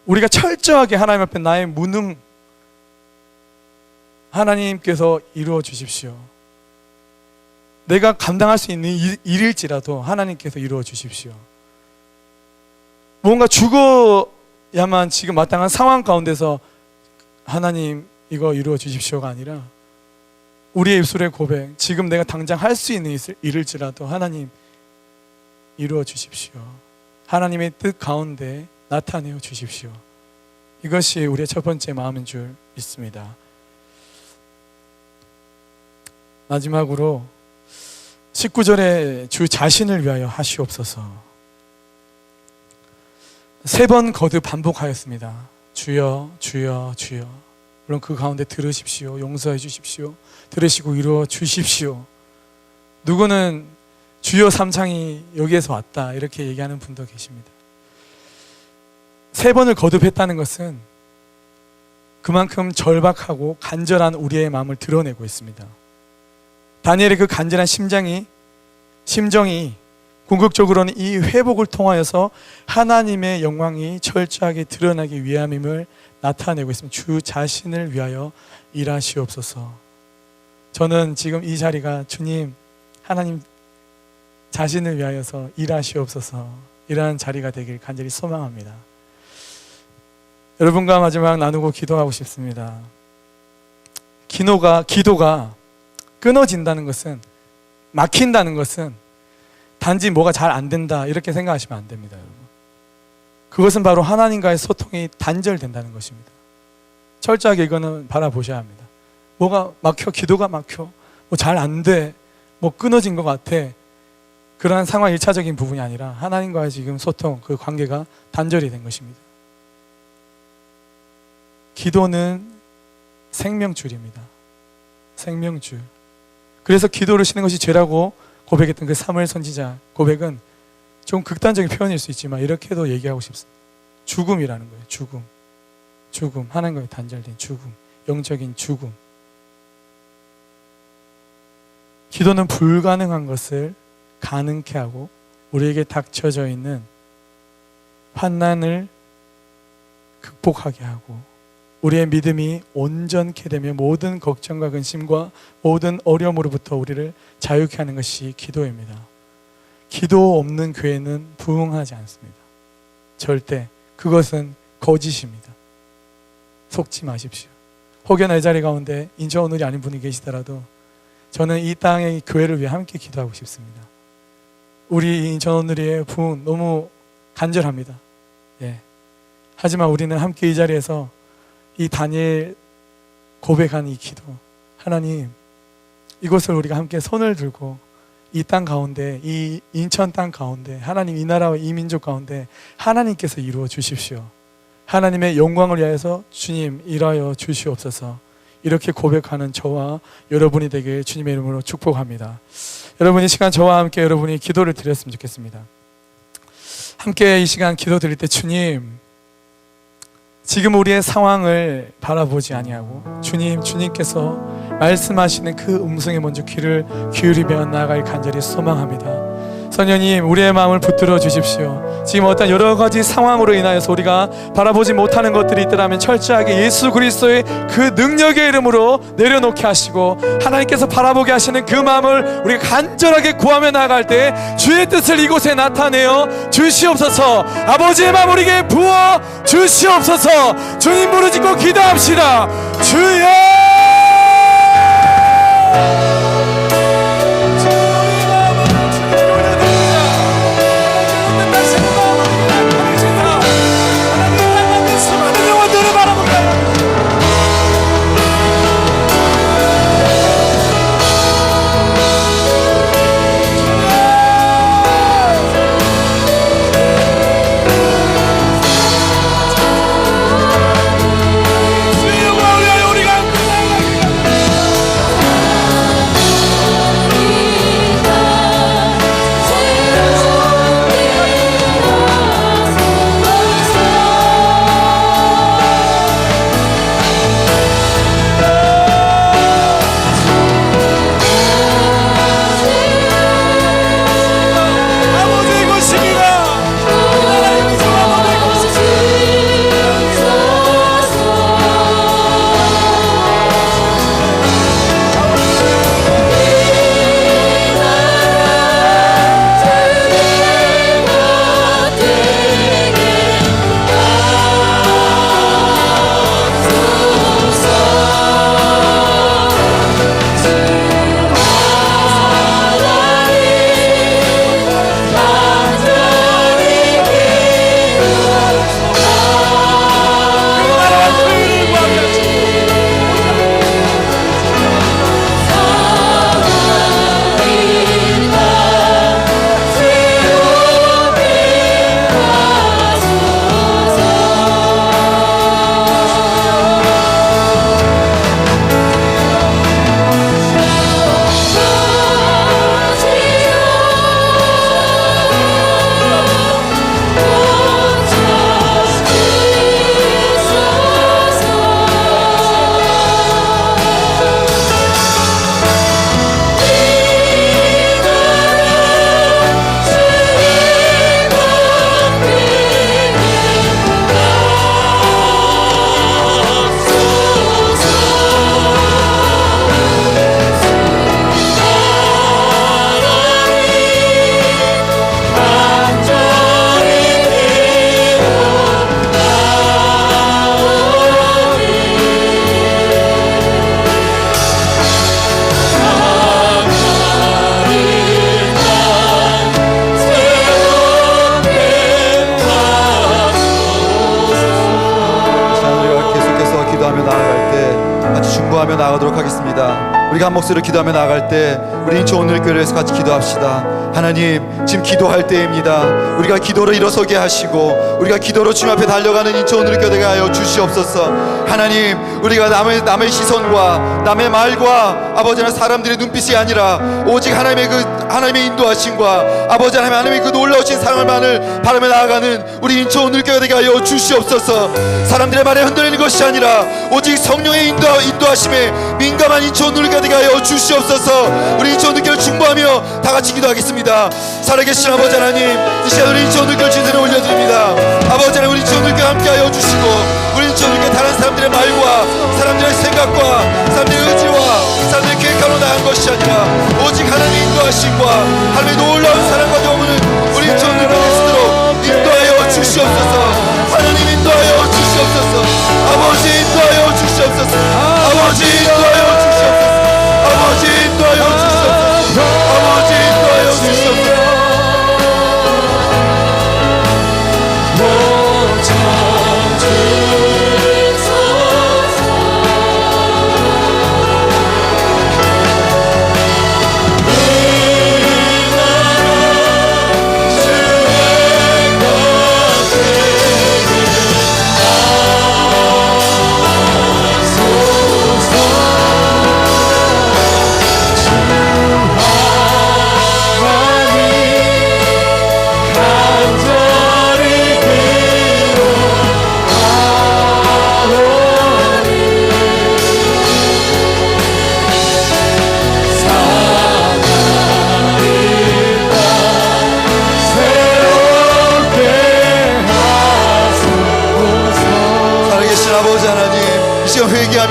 우리가 철저하게 하나님 앞에 나의 무능, 하나님께서 이루어 주십시오. 내가 감당할 수 있는 일일지라도 하나님께서 이루어 주십시오. 뭔가 죽어야만 지금 마땅한 상황 가운데서 하나님 이거 이루어 주십시오가 아니라 우리의 입술의 고백, 지금 내가 당장 할 수 있는 일일지라도 하나님 이루어 주십시오. 하나님의 뜻 가운데 나타내어 주십시오. 이것이 우리의 첫 번째 마음인 줄 믿습니다. 마지막으로 19절에 주 자신을 위하여 하시옵소서. 3번 거듭 반복하였습니다. 주여, 주여, 주여. 물론 그 가운데 들으십시오. 용서해 주십시오. 들으시고 이루어 주십시오. 누구는 주여 삼창이 여기에서 왔다 이렇게 얘기하는 분도 계십니다. 3번을 거듭했다는 것은 그만큼 절박하고 간절한 우리의 마음을 드러내고 있습니다. 다니엘의 그 간절한 심정이 궁극적으로는 이 회복을 통하여서 하나님의 영광이 철저하게 드러나기 위함임을 나타내고 있습니다. 주 자신을 위하여 일하시옵소서. 저는 지금 이 자리가 주님, 하나님 자신을 위하여서 일하시옵소서 이러한 자리가 되길 간절히 소망합니다. 여러분과 마지막 나누고 기도하고 싶습니다. 기도가 끊어진다는 것은, 막힌다는 것은 단지 뭐가 잘 안 된다 이렇게 생각하시면 안 됩니다. 여러분. 그것은 바로 하나님과의 소통이 단절된다는 것입니다. 철저하게 이거는 바라보셔야 합니다. 뭐가 막혀, 기도가 막혀, 뭐 잘 안 돼, 뭐 끊어진 것 같아, 그러한 상황 1차적인 부분이 아니라 하나님과의 지금 소통, 그 관계가 단절이 된 것입니다. 기도는 생명줄입니다. 생명줄. 그래서 기도를 쉬는 것이 죄라고 고백했던 그 사무엘 선지자 고백은 좀 극단적인 표현일 수 있지만 이렇게도 얘기하고 싶습니다. 죽음이라는 거예요. 죽음. 하나님과의 단절된 죽음. 영적인 죽음. 기도는 불가능한 것을 가능케 하고 우리에게 닥쳐져 있는 환난을 극복하게 하고 우리의 믿음이 온전케 되며 모든 걱정과 근심과 모든 어려움으로부터 우리를 자유케 하는 것이 기도입니다. 기도 없는 교회는 부흥하지 않습니다. 절대. 그것은 거짓입니다. 속지 마십시오. 혹여나 이 자리 가운데 인천 오늘이 아닌 분이 계시더라도 저는 이 땅의 교회를 위해 함께 기도하고 싶습니다. 우리 인천 오늘의 부흥 너무 간절합니다. 예. 하지만 우리는 함께 이 자리에서 이 다니엘 고백한 이 기도, 하나님 이곳을 우리가 함께 손을 들고 이 땅 가운데, 이 인천 땅 가운데, 하나님 이 나라와 이 민족 가운데 하나님께서 이루어 주십시오. 하나님의 영광을 위하여서 주님 일하여 주시옵소서. 이렇게 고백하는 저와 여러분이 되길 주님의 이름으로 축복합니다. 여러분 이 시간 저와 함께 여러분이 기도를 드렸으면 좋겠습니다. 함께 이 시간 기도 드릴 때 주님, 지금 우리의 상황을 바라보지 아니하고 주님께서 말씀하시는 그 음성에 먼저 귀를 기울이며 나아갈 간절히 소망합니다. 성령님, 우리의 마음을 붙들어 주십시오. 지금 어떤 여러 가지 상황으로 인하여서 우리가 바라보지 못하는 것들이 있더라면 철저하게 예수 그리스도의 그 능력의 이름으로 내려놓게 하시고 하나님께서 바라보게 하시는 그 마음을 우리가 간절하게 구하며 나아갈 때 주의 뜻을 이곳에 나타내어 주시옵소서. 아버지의 마음 우리에게 부어 주시옵소서. 주님 부르짖고 기도합시다. 주여! 나아가도록 하겠습니다. 우리가 한 목소리로 기도하며 나아갈 때 우리 인천 오늘교회를 위해서 같이 기도합시다. 하나님, 지금 기도할 때입니다. 우리가 기도로 일어서게 하시고 우리가 기도로 주님 앞에 달려가는 인천 오늘교회 되게 하여 주시옵소서. 하나님, 우리가 남의 시선과 남의 말과 아버지 하나님 사람들의 눈빛이 아니라 오직 하나님의 인도하심과 아버지 하나님의 그 놀라우신 사랑을만을 바라며 나아가는 우리 인천 오늘교회 되게 하여 주시옵소서. 사람들의 말에 흔들리는 것이 아니라 오직 성령의 인도하심에 민감한 인천 오늘교회 되게 하여 주시옵소서. 우리 인천 오늘교회를 중보하며 다 같이 기도하겠습니다. 살아계신 아버지 하나님, 이 시간 우리 인천 오늘교회 진선에 올려드립니다. 아버지 하나님, 우리 인천 오늘교회 함께하여 주시고 우리 인천 오늘교회 다른 사람들의 말과 사람들의 생각과 사람들의 의지와 사람들의 계획하러 나간 것이 아니라 오직 하나님의 인도하심과 하나님의 놀라운 사랑과 도움을 우리 인천 오늘교회 스스로 인도하여 주시옵소서. 하나님 인도하여 주시옵소서. 아버지 인도하여 주시옵소서. 아버지 인도하여 주시옵소서. 아버지 인도하여 주시옵소서. 아버지 인도하여 주시옵소서.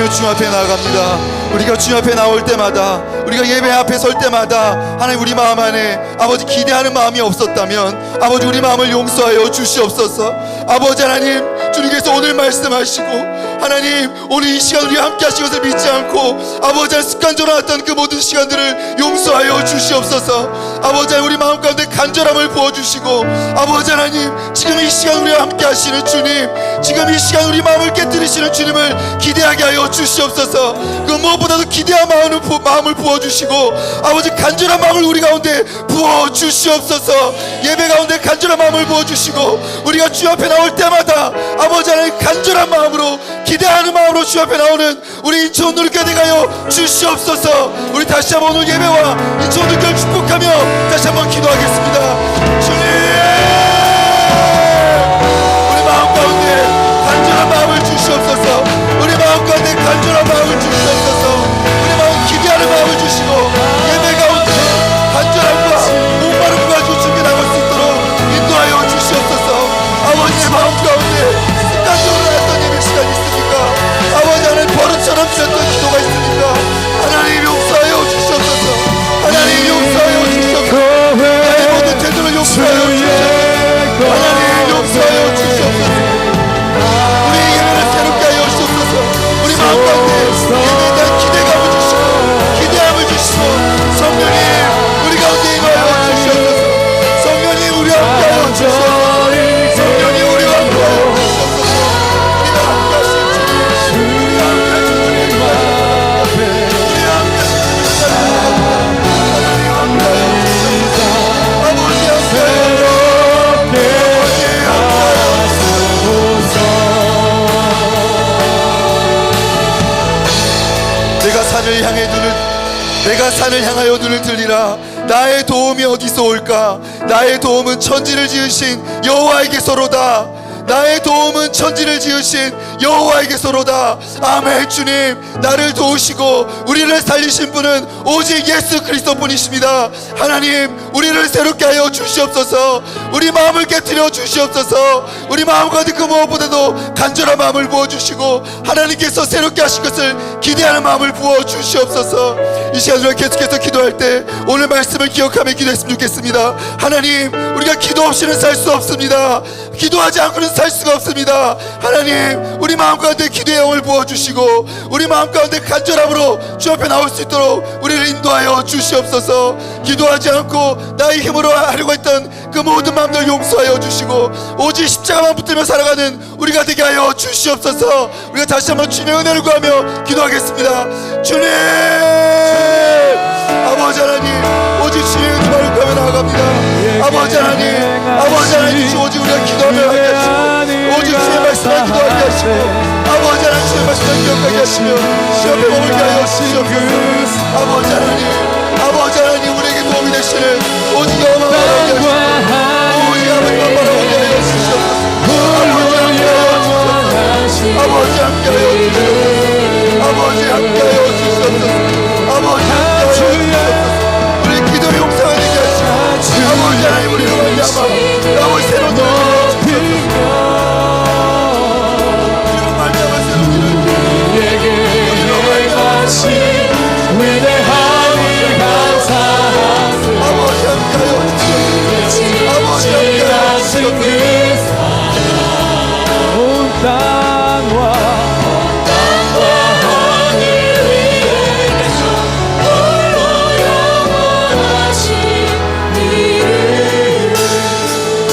우리가 주님 앞에 나아갑니다. 우리가 주님 앞에 나올 때마다, 우리가 예배 앞에 설 때마다 하나님 우리 마음 안에 아버지 기대하는 마음이 없었다면 아버지 우리 마음을 용서하여 주시옵소서. 아버지 하나님, 주님께서 오늘 말씀하시고 하나님 오늘 이 시간 우리와 함께 하신 것을 믿지 않고 아버지 하나님 습관적으로 왔던 그 모든 시간들을 용서하여 주시옵소서. 아버지 하나님 우리 마음 가운데 간절함을 부어주시고 아버지 하나님 지금 이 시간 우리와 함께 하시는 주님, 지금 이 시간 우리 마음을 깨뜨리시는 주님을 기대하게 하여 주시옵소서. 그 무엇보다도 기대한 마음을 부어주시고 아버지 간절한 마음을 우리 가운데 부어주시옵소서. 예배 가운데 간절한 마음을 부어주시고 우리가 주 앞에 나올 때마다 아버지 하나님 간절한 마음으로 기대하는 마음으로 주 앞에 나오는 우리 인천 온누리교회 되게 하여 주시옵소서. 우리 다시 한번 오늘 예배와 인천 온누리교회를 축복하며 다시 한번 기도하겠습니다. 주님, 우리 마음 가운데 간절한 마음을 주시옵소서. 우리 마음 가운데 간절한 마음을 주시옵소서. 우리 마음 기대하는 마음을 주시고 예배 가운데 간절함과 목마름을 가지고 주께 나갈 수 있도록 인도하여 주시옵소서. 아버지의 마음 가운데 습관적으로 나왔던 예배 시간이 있습니까? 아버지 하나님 버릇처럼 드렸던 기도가 있습니까? 하나님 용서하여 주시옵소서. 하나님 용서하여 주시옵소서. 나의 모든 죄들을 용서하여 주시옵소서. 하나님 용서하여 주시옵소서. 우리 예배를 새롭게 하여 주시옵소서. 우리 마음 가운데 예배에 대한 기대감을 주시고 기대함을 주시고 성령님 우리 가운데 임하여 주시옵소서. 성령님 우리와 함께하여 주시옵소서. 성령님 우리와 함께하여 주시옵소서. 우리가 함께하신 주님, 우리와 함께하신 주님, 우리와 함께하신 주님, 하나님 함께하여 주시옵소서. 아버지 함께하여 내가 산을 향하여 눈을 들리라. 나의 도움이 어디서 올까? 나의 도움은 천지를 지으신 여호와에게서로다. 나의 도움은 천지를 지으신 여호와에게서로다. 아멘. 주님, 나를 도우시고 우리를 살리신 분은 오직 예수 그리스도뿐이십니다. 하나님, 우리를 새롭게 하여 주시옵소서. 우리 마음을 깨트려 주시옵소서. 우리 마음 가운데 그 무엇보다도 간절한 마음을 부어주시고 하나님께서 새롭게 하신 것을 기대하는 마음을 부어주시옵소서. 이 시간 우리가 계속해서 기도할 때 오늘 말씀을 기억하며 기도했으면 좋겠습니다. 하나님, 우리가 기도 없이는 살 수 없습니다. 기도하지 않고는 살 수가 없습니다. 하나님, 우리 마음 가운데 기도의 영을 부어주시고 우리 마음 가운데 간절함으로 주 앞에 나올 수 있도록 우리를 인도하여 주시옵소서. 기도하지 않고 나의 힘으로 하려고 했던 그 모든 마음들 용서하여 주시고 오직 십자가만 붙들며 살아가는 우리가 되게 하여 주시옵소서. 우리가 다시 한번 주님의 은혜를 구하며 기도하겠습니다. 주님, 아버지 하나님, 오직 주님의 은혜를 구하며 나아갑니다. 아버지 하나님, 아버지 하나님, 주 오직 우리가 기도하며 하게 하시고 오직 주의 말씀을 기도하게 하시고 아버지 하나님 주의 말씀을 기억하게 하시며 주 앞에 머물게 하여 주시옵소서. 아버지 하나님, 아버지 하나님, 우리에게 도움이 되시는 오직 여호와만 바라보게 하시고 오직 아버지만 바라보게 하여 주시옵소서. 아버지 함께하여 주시옵소서. 아버지 함께하여 주시옵소서. 아버지 함께하여 주시옵소서. 우리 기도를 용서하게 하시고 아버지 하나님, 우리로 말미암아 아버지 새로운 눈을 주시옵소서.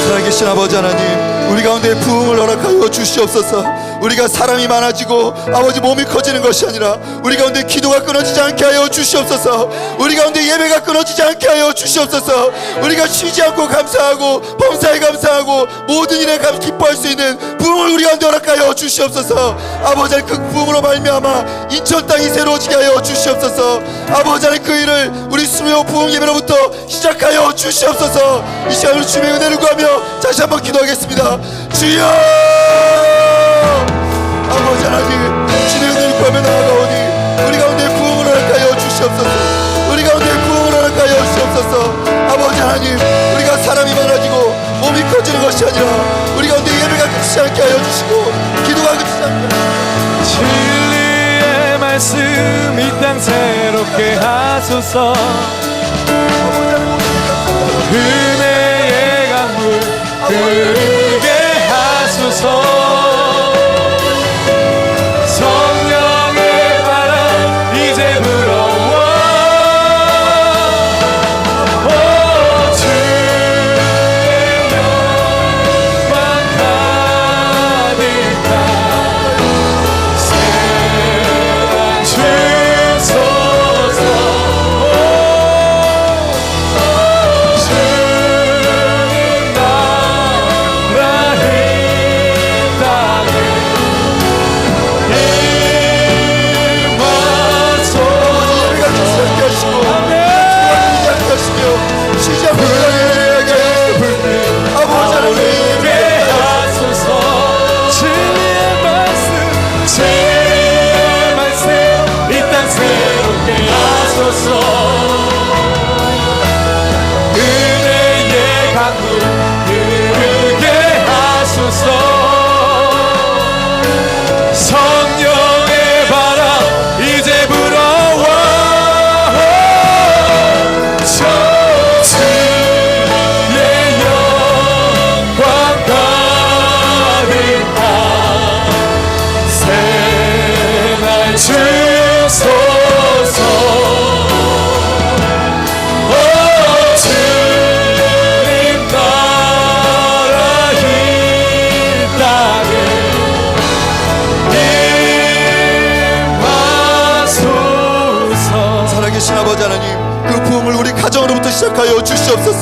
살아계신 아버지 하나님, 우리 가운데 부흥을 허락하여 주시옵소서. 우리가 사람이 많아지고 아버지 몸이 커지는 것이 아니라 우리 가운데 기도가 끊어지지 않게 하여 주시옵소서. 우리 가운데 예배가 끊어지지 않게 하여 주시옵소서. 우리가 쉬지 않고 감사하고 범사에 감사하고 모든 일에 기뻐할 수 있는 부흥을 우리 가운데 허락하여 주시옵소서. 아버지 하나님, 그 부흥으로 말미암아 인천 땅이 새로워지게 하여 주시옵소서. 아버지 하나님, 그 일을 우리 수요 부흥 예배로부터 시작하여 주시옵소서. 이 시간으로 주님의 은혜를 구하며 다시 한번 기도하겠습니다. 주여, 아버지 하나님, 주님의 은혜를 구하며 나아가오니 우리 가운데 부흥을 허락하여 주시옵소서. 우리 가운데 부흥을 허락하여 주시옵소서. 아버지 하나님, 우리가 사람이 많아지고 몸이 커지는 것이 아니라 우리 가운데 예배가 끝이지 않게 하여 주시고 기도가 끝이지 않게 하여 주시고 진리의 말씀 이 땅 새롭게 하소서. 은혜의 강물 흐르게 하소서. 성령의 바람 이제 불어와. 오 주의 영광 가득한 세상 주소서. 주님 나라 이 땅에 은혜의 강물 흐르게 하소서. 성령의 바람 이제 불어와. 주의 영광 가득한 새날 주소서. 주님 나라 이 땅에 임하소서. 살아계신 아버지 하나님, 그 부흥을 우리 가정으로부터 시작하여 주시옵소서.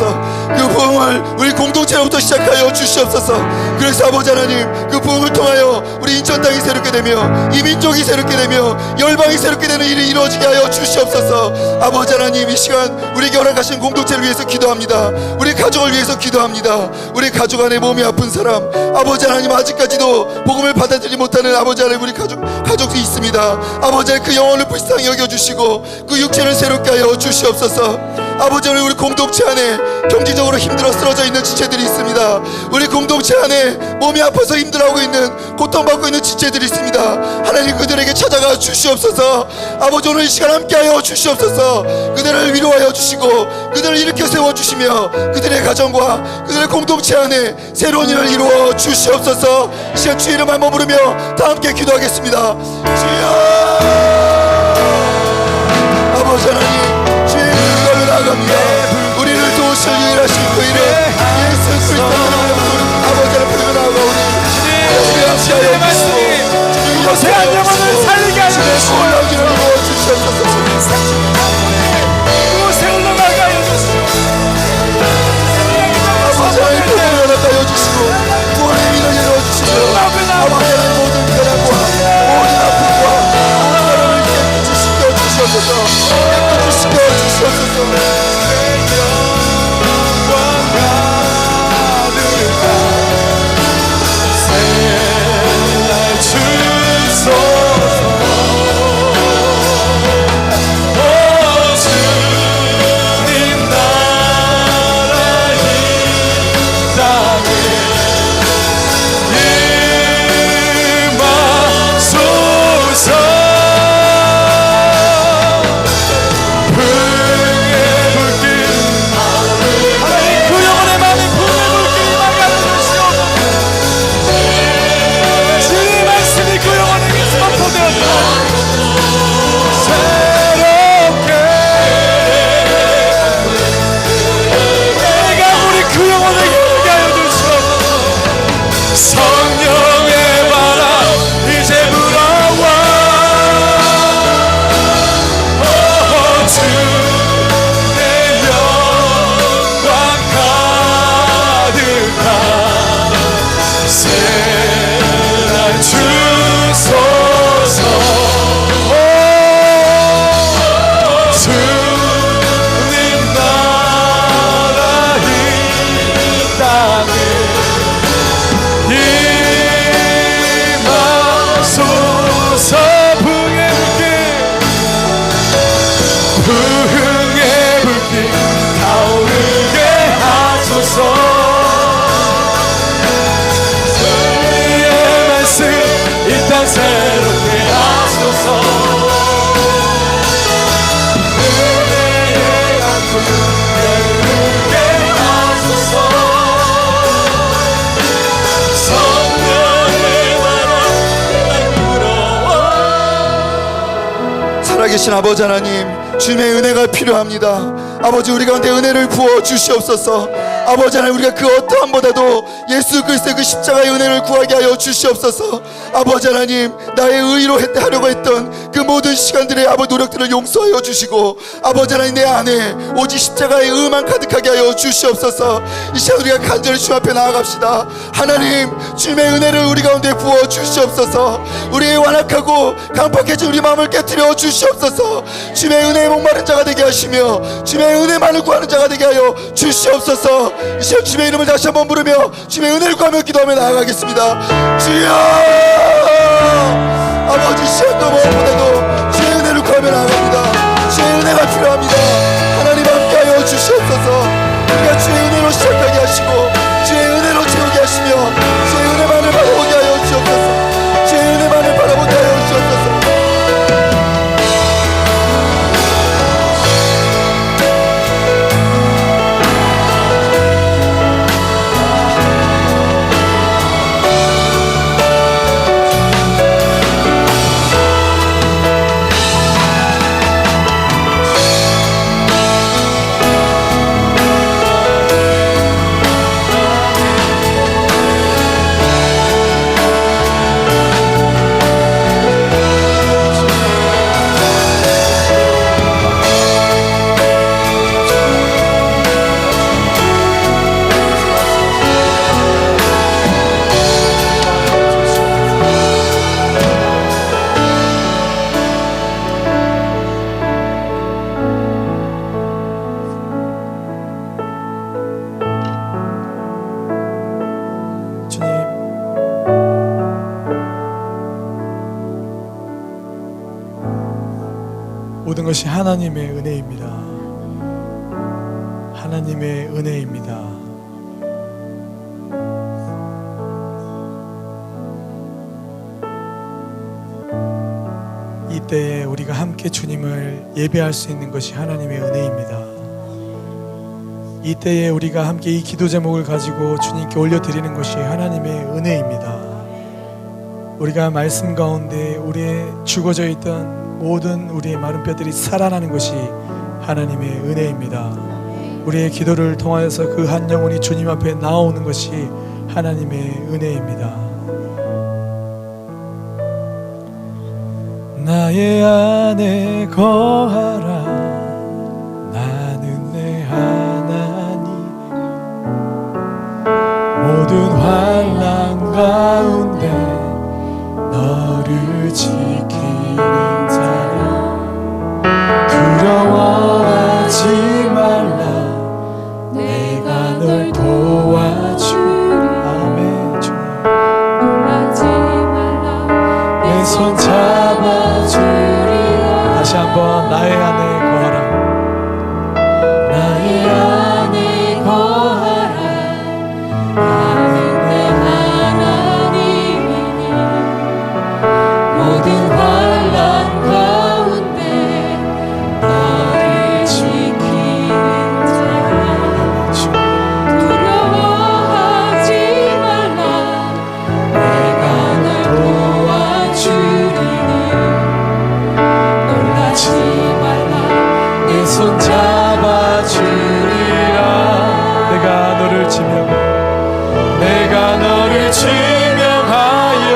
그 부흥을 우리 공동체로부터 시작하여 주시옵소서. 그래서 아버지 하나님, 그 부흥을 통하여 우리 인천 땅이 새롭게 되며 이 민족이 새롭게 되며 열방이 새롭게 되는 일이 이루어지게 하여 주시옵소서. 아버지 하나님, 이 시간 우리에게 허락하신 공동체를 위해서 기도합니다. 우리 가족을 위해서 기도합니다. 우리 가족 안에 몸이 아픈 사람, 아버지 하나님, 아직까지도 복음을 받아들이지 못하는 아버지 하나님, 우리 가족이 있습니다. 아버지 하나님, 그 영혼을 불쌍히 여겨주시고 그 육체를 새롭게 하여 주시옵소서. 아버지 하나님, 우리 공동체 안에 경제적으로 힘들어 쓰러져 있는 지체들이 있습니다. 우리 공동체 안에 몸이 아파서 힘들어하고 있는, 고통받고 있는 지체들이 있습니다. 하나님, 그들에게 찾아가 주시옵소서. 아버지, 오늘 이 시간 함께하여 주시옵소서. 그들을 위로하여 주시고 그들을 일으켜 세워주시며 그들의 가정과 그들의 공동체 안에 새로운 일을 이루어 주시옵소서. 이 시간 주의 이름 한번 부르며 다 함께 기도하겠습니다. 주여, 아버지 하나님, 주의 이름으로 나아갑니다. 우리를 도우실 유일하신 그 이름 예수 그리스도의 이름으로 아버지 하나님 부르며 나아가오니 주의 주님의 말씀이 이곳에 한 영혼을 살리게 하여 주시고 주시옵소서. 그곳에 올라가게 하여 주시고 아버지 하나님, 복음을 허락하여 주시고 구원의 민을 열어주시며 아버지 하나님, 모든 변화와 모든 아픔과 모든 사람을 깨끗이 씻겨 주시옵소서. 깨끗이 살아계신 아버지 하나님, 주님의 은혜가 필요합니다. 아버지, 우리 가운데 은혜를 부어 주시옵소서. 아버지 하나님, 우리가 그 어떠함보다도 예수 그리스도의 그 십자가의 은혜를 구하게 하여 주시옵소서. 아버지 하나님, 나의 의로 하려고 했던 그 모든 시간들의 아버지 노력들을 용서하여 주시고, 아버지 하나님, 내 안에 오직 십자가의 의만 가득하게 하여 주시옵소서. 이 시간 우리가 간절히 주님 앞에 나아갑시다. 하나님, 주님의 은혜를 우리 가운데 부어 주시옵소서. 우리의 완악하고 강팍해진 우리 마음을 깨뜨려 주시옵소서. 주님의 은혜에 목마른 자가 되게 하시며 주님의 은혜만을 구하는 자가 되게 하여 주시옵소서. 이 시간 주님의 이름을 다시 한번 부르며 주님의 은혜를 구하며 기도하며 나아가겠습니다. 주여, 아버지, 시간도 무엇보다도 주의 은혜를 구하며 나아갑니다. 주의 은혜가 필요합니다. 하나님 함께하여 주시옵소서. 우리가 주의 은혜로 시작하게 하시고 주의 은혜로 채우게 하시며 주의 은혜만을 바라보게 하여 주옵소서. 주의 은혜만을 바라보게 하여 주옵소서. 모든 것이 하나님의 은혜입니다. 하나님의 은혜입니다. 이때에 우리가 함께 주님을 예배할 수 있는 것이 하나님의 은혜입니다. 이때에 우리가 함께 이 기도 제목을 가지고 주님께 올려드리는 것이 하나님의 은혜입니다. 우리가 말씀 가운데 우리의 죽어져 있던 모든 우리의 마른 뼈들이 살아나는 것이 하나님의 은혜입니다. 우리의 기도를 통하여서 그 한 영혼이 주님 앞에 나오는 것이 하나님의 은혜입니다. 나의 안에 거하라, 나는 내 하나님. 모든 환난 가운데 너를 지키는 두려워하지 말라, 내가 널 도와주리. 아멘. 놀라지 말라, 내 손 잡아주리라. 다시 한번 나의 안에 거하라, 나의 안에 거하라. 나는 내 하나님이니 모든 환난 가운데 너를 지키는 자야. 두려워하지 말라, 내가 널 도와주리니. 놀라지 말라, 내 손 잡아주리라. 내가 너를 지명하여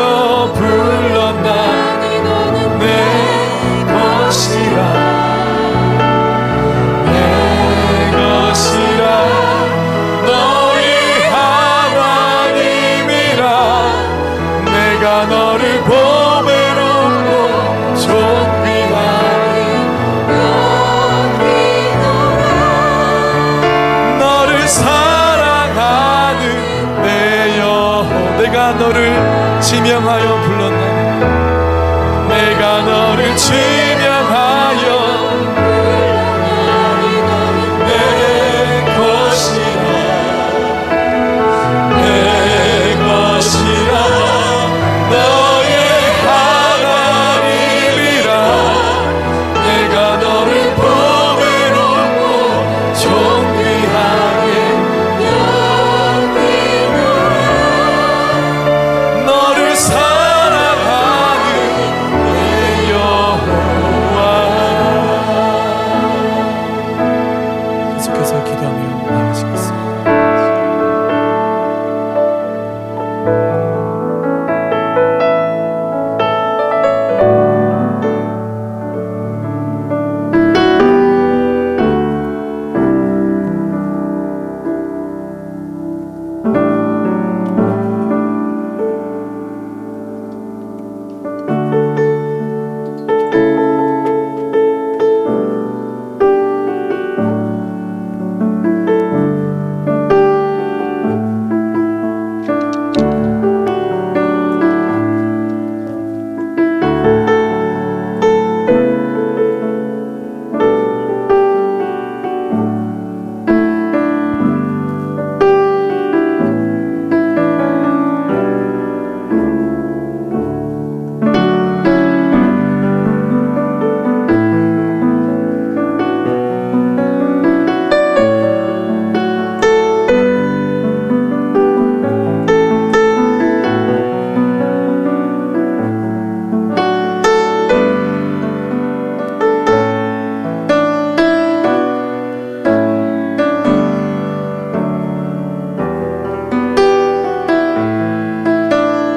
불렀나니 너는 내 것이라, 내 것이라. 너희 하나님이라. 내가 너를 보배롭고 존귀하게 너를 사랑하는 내 영혼. 내가 너를 지명하여 불렀나니, 내가 너를 지명하여 내 것이라, 내 것이라. 너의 하나님이라. 내가 너를 보배롭고 존귀하게 너를 사랑하는 계속해서 기도하며 나아가시겠습니다.